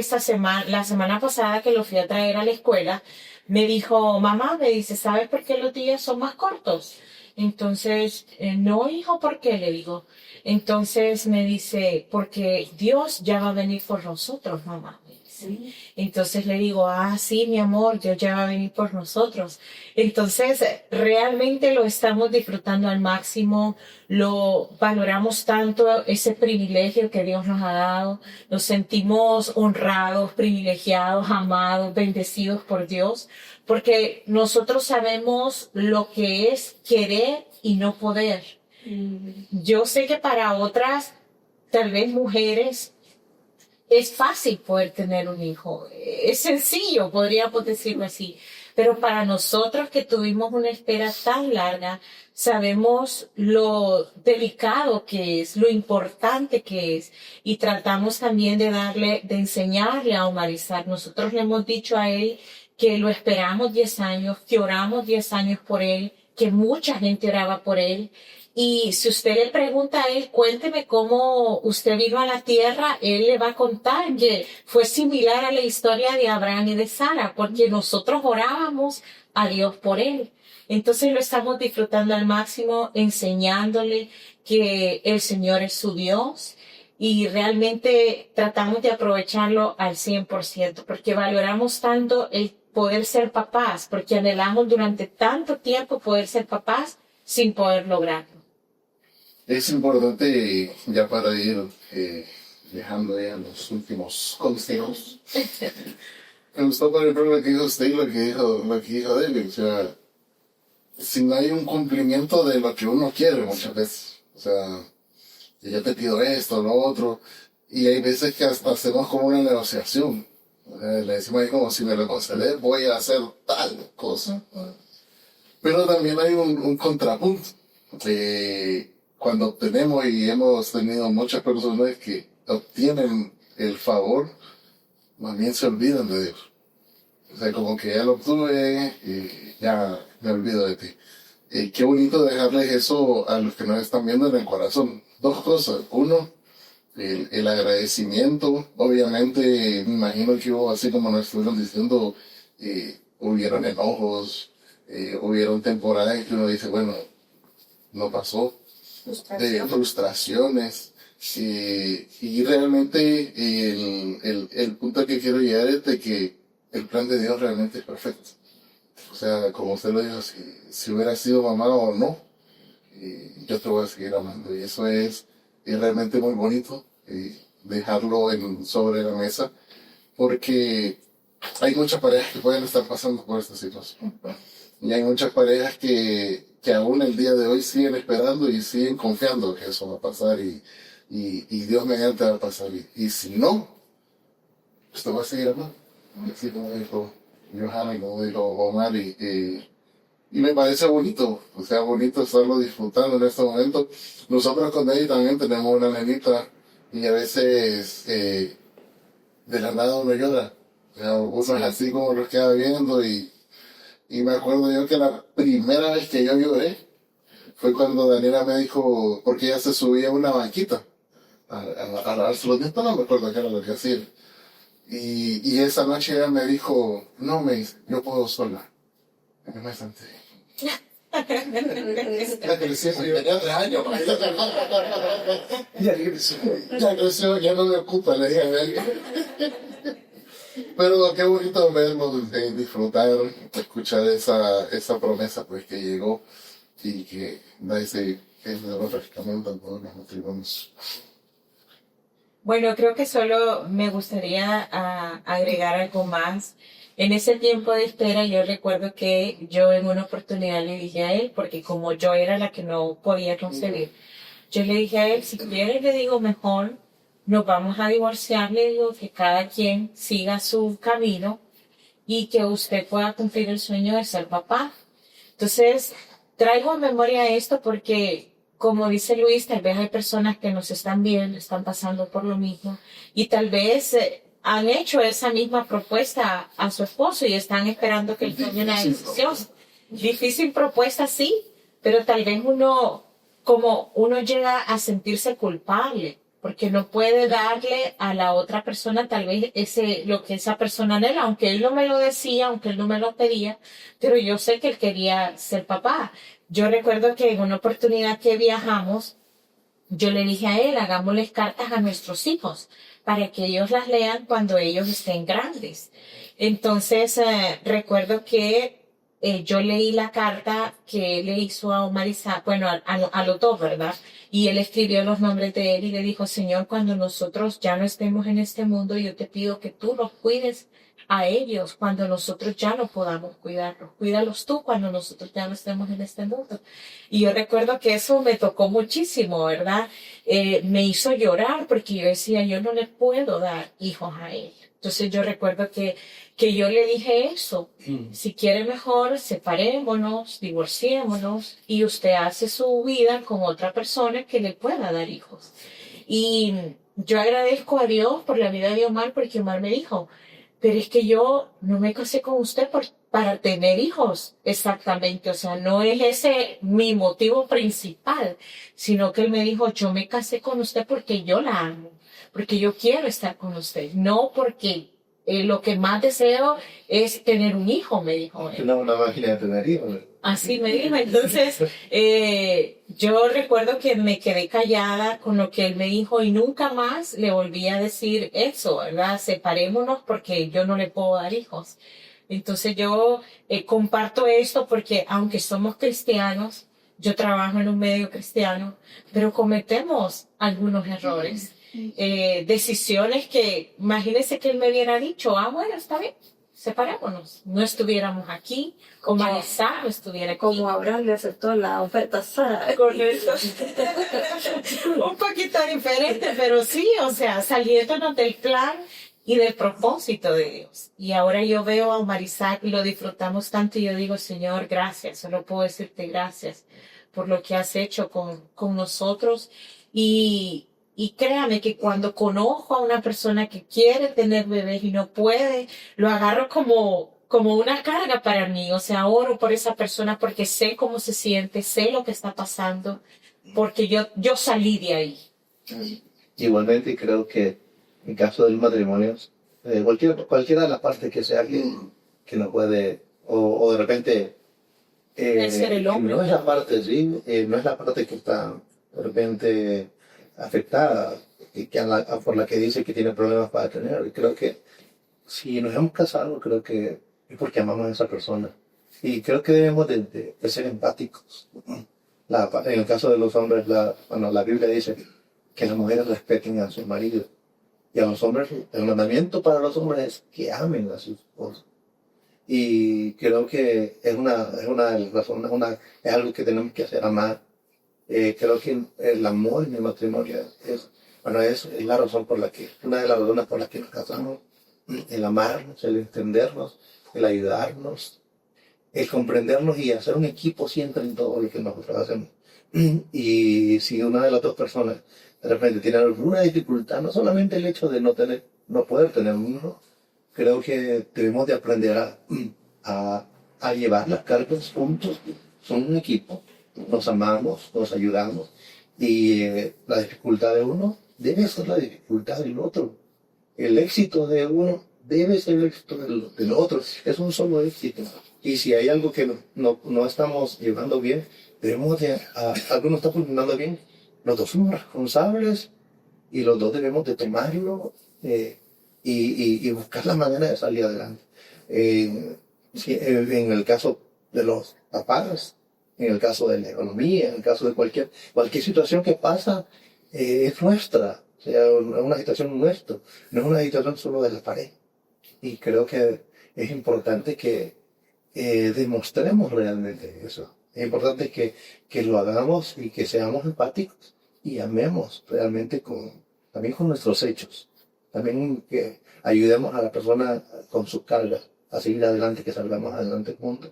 la semana pasada que lo fui a traer a la escuela, me dijo, mamá, me dice, ¿sabes por qué los días son más cortos? Entonces, no, hijo, ¿por qué? Le digo. Entonces me dice, porque Dios ya va a venir por nosotros, mamá. ¿Sí? Entonces le digo, sí, mi amor, Dios ya va a venir por nosotros. Entonces, realmente lo estamos disfrutando al máximo, lo valoramos tanto, ese privilegio que Dios nos ha dado, nos sentimos honrados, privilegiados, amados, bendecidos por Dios, porque nosotros sabemos lo que es querer y no poder. Yo sé que para otras, tal vez mujeres, es fácil poder tener un hijo, es sencillo, podríamos decirlo así, pero para nosotros que tuvimos una espera tan larga, sabemos lo delicado que es, lo importante que es, y tratamos también de enseñarle a humanizar. Nosotros le hemos dicho a él que lo esperamos 10 años, que oramos 10 años por él, que mucha gente oraba por él. Y si usted le pregunta a él, cuénteme cómo usted vino a la tierra, él le va a contar que fue similar a la historia de Abraham y de Sara, porque nosotros orábamos a Dios por él. Entonces lo estamos disfrutando al máximo, enseñándole que el Señor es su Dios, y realmente tratamos de aprovecharlo al 100%, porque valoramos tanto el poder ser papás, porque anhelamos durante tanto tiempo poder ser papás sin poder lograrlo. Es importante, ya para ir dejando ya los últimos consejos, me gustó, por ejemplo, lo que dijo usted y lo que dijo David. O sea, si no hay un cumplimiento de lo que uno quiere muchas veces, o sea, yo te pido esto, lo otro, y hay veces que hasta hacemos como una negociación. Le decimos ahí como, si me lo concedes, voy a hacer tal cosa. Pero también hay un contrapunto. Cuando obtenemos, y hemos tenido muchas personas que obtienen el favor, más bien se olvidan de Dios. O sea, como que ya lo obtuve y ya me olvido de ti. Qué bonito dejarles eso a los que nos están viendo en el corazón. Dos cosas. Uno, el agradecimiento. Obviamente, me imagino que hubo, así como nos estuvieron diciendo, hubieron enojos, hubieron temporadas que uno dice, bueno, no pasó. Frustraciones. Y realmente el punto al que quiero llegar es de que el plan de Dios realmente es perfecto. O sea, como usted lo dijo, si hubiera sido mamá o no, yo te voy a seguir amando. Y eso es realmente muy bonito, dejarlo sobre la mesa, porque hay muchas parejas que pueden estar pasando por esta situación. Y hay muchas parejas que aún el día de hoy siguen esperando y siguen confiando que eso va a pasar, y Dios mediante va a pasar. Y si no, pues te va a seguir amando. Así como dijo Johanna y como dijo Omar, y me parece bonito, o sea, bonito estarlo disfrutando en este momento. Nosotros con Eddie también tenemos una nenita, y a veces de la nada uno llora. O sea, uno es así como los queda viendo, y me acuerdo yo que la primera vez que yo lloré fue cuando Daniela me dijo, porque ella se subía a una banquita a lavarse los dientes, no me acuerdo qué era lo que hacía. Y esa noche ella me dijo, no, me dice, yo puedo sola. Y me senté. Ya creció, tenía 3 años. Ya creció, ya no me ocupa, le dije a ella. Pero qué bonito verlo, disfrutar, escuchar esa promesa pues que llegó, y que da ese refrescamiento a todos los matrimonios. Bueno, creo que solo me gustaría agregar algo más. En ese tiempo de espera, yo recuerdo que yo en una oportunidad le dije a él, porque como yo era la que no podía concebir, yo le dije a él, si quieres, le digo, mejor nos vamos a divorciar, le digo, que cada quien siga su camino y que usted pueda cumplir el sueño de ser papá. Entonces, traigo a memoria esto porque, como dice Luis, tal vez hay personas que nos están viendo, están pasando por lo mismo, y tal vez han hecho esa misma propuesta a su esposo y están esperando que él tome una decisión. Difícil propuesta, sí, pero tal vez uno llega a sentirse culpable porque no puede darle a la otra persona tal vez lo que esa persona anhela, aunque él no me lo decía, aunque él no me lo pedía, pero yo sé que él quería ser papá. Yo recuerdo que en una oportunidad que viajamos, yo le dije a él, hagámosles cartas a nuestros hijos para que ellos las lean cuando ellos estén grandes. Entonces, recuerdo que yo leí la carta que él le hizo a Omar Isaac, bueno, a los dos, ¿verdad? Y él escribió los nombres de él y le dijo, Señor, cuando nosotros ya no estemos en este mundo, yo te pido que tú los cuides a ellos cuando nosotros ya no podamos cuidarlos. Cuídalos tú cuando nosotros ya no estemos en este mundo. Y yo recuerdo que eso me tocó muchísimo, ¿verdad? Me hizo llorar porque yo decía, yo no le puedo dar hijos a él. Entonces yo recuerdo que yo le dije eso, si quiere mejor, separémonos, divorciémonos y usted hace su vida con otra persona que le pueda dar hijos. Y yo agradezco a Dios por la vida de Omar porque Omar me dijo, pero es que yo no me casé con usted para tener hijos, exactamente, o sea, no es ese mi motivo principal, sino que él me dijo, yo me casé con usted porque yo la amo, porque yo quiero estar con usted, no porque lo que más deseo es tener un hijo, me dijo él. No, una máquina de tener hijos. Así me dijo. Entonces, yo recuerdo que me quedé callada con lo que él me dijo y nunca más le volví a decir eso, ¿verdad? Separémonos porque yo no le puedo dar hijos. Entonces yo comparto esto porque aunque somos cristianos, yo trabajo en un medio cristiano, pero cometemos algunos errores. Decisiones que, imagínese que él me hubiera dicho, bueno, está bien, separémonos. No estuviéramos aquí, como Isaac no estuviera aquí. Como Abraham le aceptó la oferta a Sara. Correcto. Un poquito diferente, pero sí, o sea, saliéndonos del plan y del propósito de Dios. Y ahora yo veo a Omar Isaac y lo disfrutamos tanto y yo digo, Señor, gracias, solo puedo decirte gracias por lo que has hecho con nosotros. Y créame que cuando conozco a una persona que quiere tener bebés y no puede, lo agarro como una carga para mí. O sea, oro por esa persona porque sé cómo se siente, sé lo que está pasando, porque yo salí de ahí. Igualmente creo que en caso del matrimonio, cualquiera de las partes que sea que no puede, o de repente, Debe ser el hombre. no es la parte, sí, no es la parte que está de repente afectada y por la que dice que tiene problemas para tener. Y creo que si nos hemos casado, creo que es porque amamos a esa persona. Y creo que debemos de ser empáticos. En el caso de los hombres, la Biblia dice que las mujeres respeten a sus maridos. Y a los hombres, el mandamiento para los hombres es que amen a sus esposos. Y creo que es una de las razones, es algo que tenemos que hacer, amar. Creo que el amor en el matrimonio es la razón una de las razones por las que nos casamos, el amarnos, el entendernos, el ayudarnos, el comprendernos y hacer un equipo siempre en todo lo que nosotros hacemos. Y si una de las dos personas de repente tiene alguna dificultad, no solamente el hecho de no poder tener un hijo, creo que debemos de aprender a llevar las cargas juntos, son un equipo. Nos amamos, nos ayudamos y la dificultad de uno debe ser la dificultad del otro. El éxito de uno debe ser el éxito del otro. Es un solo éxito. Y si hay algo que no estamos llevando bien, algo no está funcionando bien, los dos somos responsables y los dos debemos de tomarlo y buscar la manera de salir adelante. En el caso de los papás, en el caso de la economía, en el caso de cualquier situación que pasa, es nuestra, o sea, es una situación nuestra, no es una situación solo de la pareja. Y creo que es importante que demostremos realmente eso. Es importante que lo hagamos y que seamos empáticos y amemos realmente también con nuestros hechos. También que ayudemos a la persona con sus cargas a seguir adelante, que salgamos adelante juntos.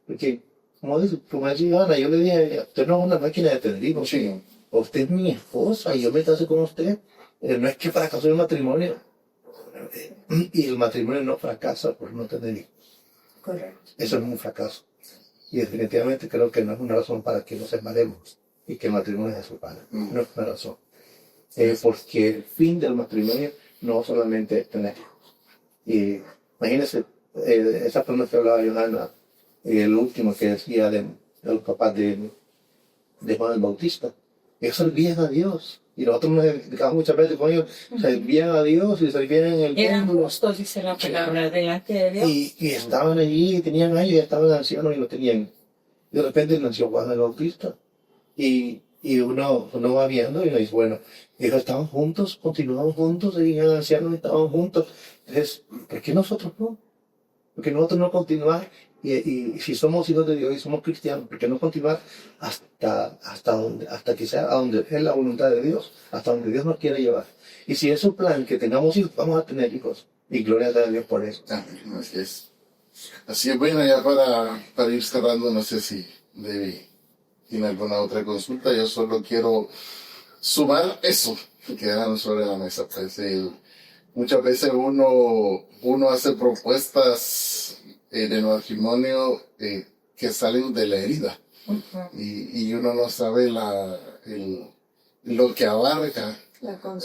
Porque como decía Ana, yo le dije a ella, usted no es una máquina de tener hijos, sí. Usted es mi esposa y yo me casé con usted. No es que para casar un matrimonio, Y el matrimonio no fracasa por no tener hijos. Correcto. Eso no es un fracaso. Y definitivamente creo que no es una razón para que nos separemos y que el matrimonio sea su padre. No es una razón. Porque el fin del matrimonio no solamente es tener hijos. Y imagínense, esa persona que hablaba Johanna, el último que decía del papá de Juan el Bautista, ellos servían a Dios. Y nosotros nos dedicamos muchas veces con ellos, servían a Dios y servían en el Eran templo. justos, dice la palabra, delante de Dios. Y estaban allí, tenían años, ya estaban ancianos y lo tenían. De repente nació Juan el Bautista. Y uno va viendo y uno dice, bueno, ellos estaban juntos, continuaban juntos, seguían ancianos, estaban juntos. Entonces, ¿por qué nosotros no? Porque nosotros no continuar, y si somos hijos de Dios y somos cristianos, ¿por qué no continuar hasta que sea a donde es la voluntad de Dios, hasta donde Dios nos quiere llevar? Y si es su plan que tengamos hijos, vamos a tener hijos. Y gloria a Dios por eso. Así es. Así es, bueno, ya para ir cerrando, no sé si Debbie tiene alguna otra consulta. Yo solo quiero sumar eso que quedaron sobre la mesa. Pues, muchas veces uno hace propuestas de matrimonio que salen de la herida. Y uno no sabe lo que abarca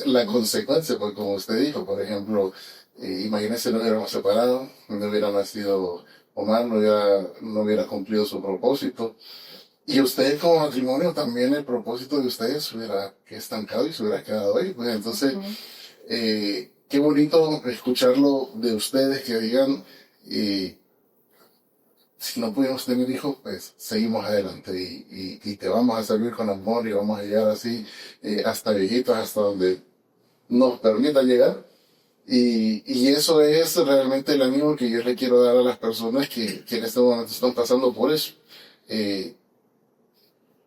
la consecuencia, porque como usted dijo, por ejemplo, imagínese no hubiéramos separado, no hubiera nacido Omar, no hubiera cumplido su propósito. Y ustedes como matrimonio también el propósito de ustedes se hubiera estancado y se hubiera quedado ahí. Pues entonces, qué bonito escucharlo de ustedes que digan, si no pudimos tener hijos, pues seguimos adelante y te vamos a servir con amor y vamos a llegar así hasta viejitos, hasta donde nos permita llegar. Y eso es realmente el ánimo que yo le quiero dar a las personas que en este momento están pasando por eso.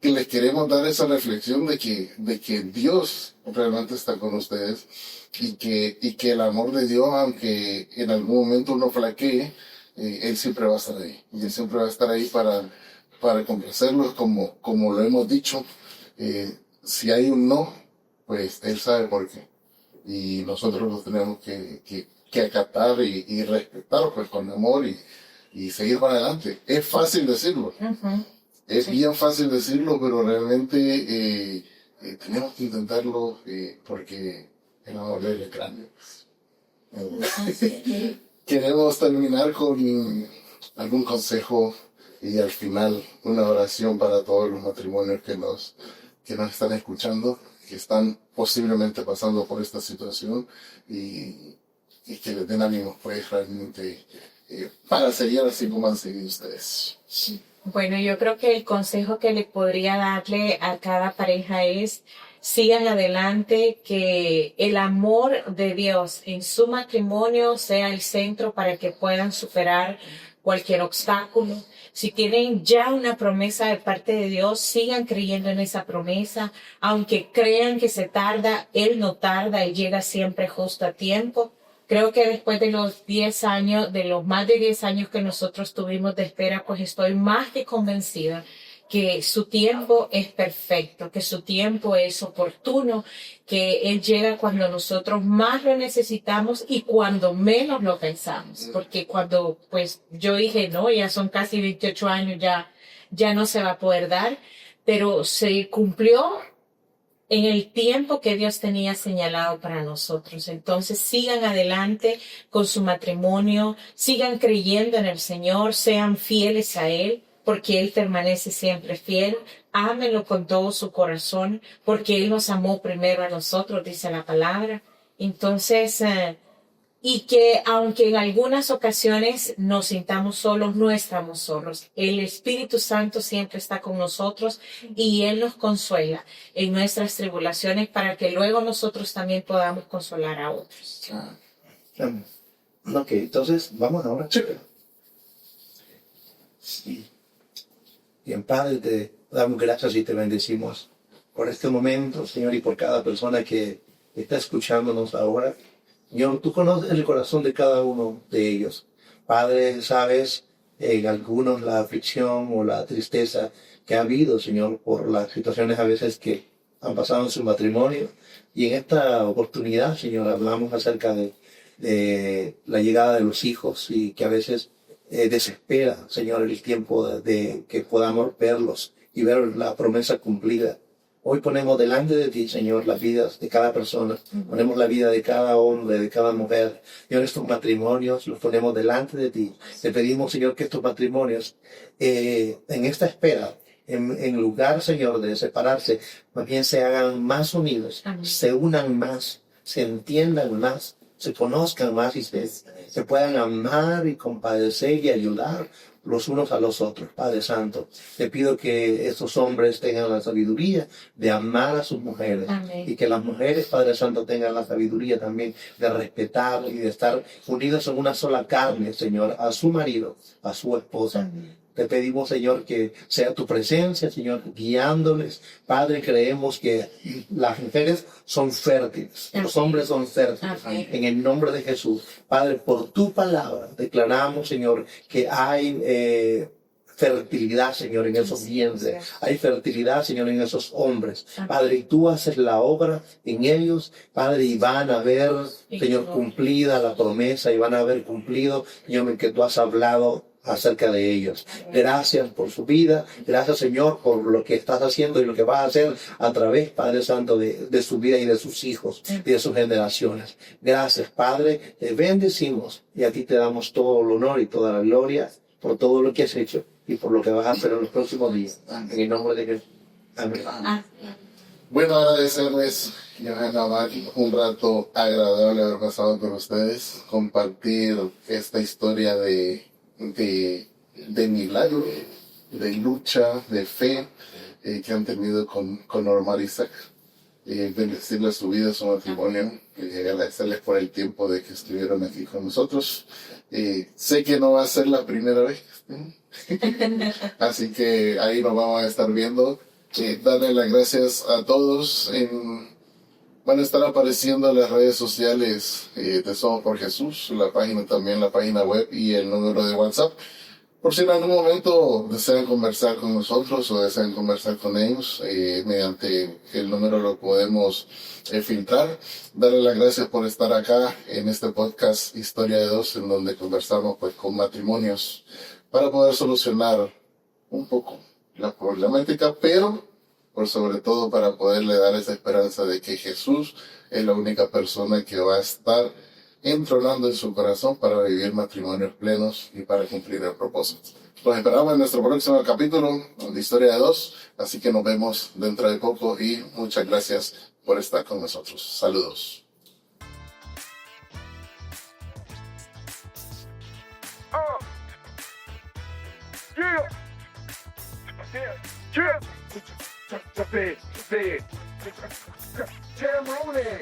Que les queremos dar esa reflexión de que Dios realmente está con ustedes y que el amor de Dios, aunque en algún momento uno flaquee, Él siempre va a estar ahí. Y Él siempre va a estar ahí para complacerlos, como lo hemos dicho. Si hay un no, pues Él sabe por qué. Y nosotros lo tenemos que acatar y respetar, pues, con amor y seguir para adelante. Es fácil decirlo. Es bien fácil decirlo, pero realmente tenemos que intentarlo porque el amor es grande. Queremos terminar con algún consejo y al final una oración para todos los matrimonios que nos están escuchando, que están posiblemente pasando por esta situación y que les den ánimos, pues, realmente para seguir así como han seguido ustedes. Bueno, yo creo que el consejo que le podría darle a cada pareja es: sigan adelante, que el amor de Dios en su matrimonio sea el centro para que puedan superar cualquier obstáculo. Si tienen ya una promesa de parte de Dios, sigan creyendo en esa promesa. Aunque crean que se tarda, Él no tarda, Él llega siempre justo a tiempo. Creo que después de los 10 años, de los más de 10 años que nosotros tuvimos de espera, pues estoy más que convencida que su tiempo es perfecto, que su tiempo es oportuno, que Él llega cuando nosotros más lo necesitamos y cuando menos lo pensamos. Porque cuando, pues, yo dije, no, ya son casi 28 años, ya no se va a poder dar, pero se cumplió en el tiempo que Dios tenía señalado para nosotros. Entonces sigan adelante con su matrimonio, sigan creyendo en el Señor, sean fieles a Él, porque Él permanece siempre fiel. Ámenlo con todo su corazón, porque Él nos amó primero a nosotros, dice la palabra. Entonces, y que aunque en algunas ocasiones nos sintamos solos, no estamos solos. El Espíritu Santo siempre está con nosotros y Él nos consuela en nuestras tribulaciones para que luego nosotros también podamos consolar a otros. Ok, entonces vamos ahora. Bien, Padre, te damos gracias y te bendecimos por este momento, Señor, y por cada persona que está escuchándonos ahora. Señor, tú conoces el corazón de cada uno de ellos. Padre, sabes en algunos la aflicción o la tristeza que ha habido, Señor, por las situaciones a veces que han pasado en su matrimonio. Y en esta oportunidad, Señor, hablamos acerca de la llegada de los hijos y que a veces desespera, Señor, el tiempo de que podamos verlos y ver la promesa cumplida. Hoy ponemos delante de ti, Señor, las vidas de cada persona. Ponemos la vida de cada hombre, de cada mujer. Señor, estos matrimonios los ponemos delante de ti. Te pedimos, Señor, que estos matrimonios, en esta espera, en lugar, Señor, de separarse, más bien se hagan más unidos, se unan más, se entiendan más, se conozcan más y se puedan amar y compadecer y ayudar los unos a los otros. Padre Santo, te pido que estos hombres tengan la sabiduría de amar a sus mujeres. Amén. Y que las mujeres, Padre Santo, tengan la sabiduría también de respetar y de estar unidos en una sola carne, Señor, a su marido, a su esposa. Amén. Te pedimos, Señor, que sea tu presencia, Señor, guiándoles. Padre, creemos que las mujeres son fértiles, los hombres son fértiles. Amén. En el nombre de Jesús, Padre, por tu palabra declaramos, Señor, que hay fertilidad, Señor, en esos vientres. Hay fertilidad, Señor, en esos hombres. Padre, y tú haces la obra en ellos, Padre, y van a ver, Señor, cumplida la promesa, y van a haber cumplido, Señor, que tú has hablado acerca de ellos. Gracias por su vida, gracias, Señor, por lo que estás haciendo y lo que vas a hacer a través, Padre Santo, de su vida y de sus hijos y de sus generaciones. Gracias, Padre, te bendecimos y a ti te damos todo el honor y toda la gloria por todo lo que has hecho y por lo que vas a hacer en los próximos días. En el nombre de Jesús. Amén. Bueno, agradecerles, Johanna, Mari, un rato agradable haber pasado con ustedes, compartir esta historia de milagro, de lucha, de fe que han tenido con Norma y Isaac. Bendecirles su vida, su matrimonio, agradecerles por el tiempo de que estuvieron aquí con nosotros. Sé que no va a ser la primera vez, así que ahí nos vamos a estar viendo. Darle las gracias a todos. Van a estar apareciendo en las redes sociales de Somos por Jesús, la página también, la página web y el número de WhatsApp. Por si en algún momento desean conversar con nosotros o desean conversar con ellos, mediante el número lo podemos filtrar. Darle las gracias por estar acá en este podcast Historia de Dos, en donde conversamos pues con matrimonios para poder solucionar un poco la problemática, pero por sobre todo para poderle dar esa esperanza de que Jesús es la única persona que va a estar entronando en su corazón para vivir matrimonios plenos y para cumplir el propósito. Los esperamos en nuestro próximo capítulo de Historia de Dos, así que nos vemos dentro de poco y muchas gracias por estar con nosotros. Saludos. Jam Rooney.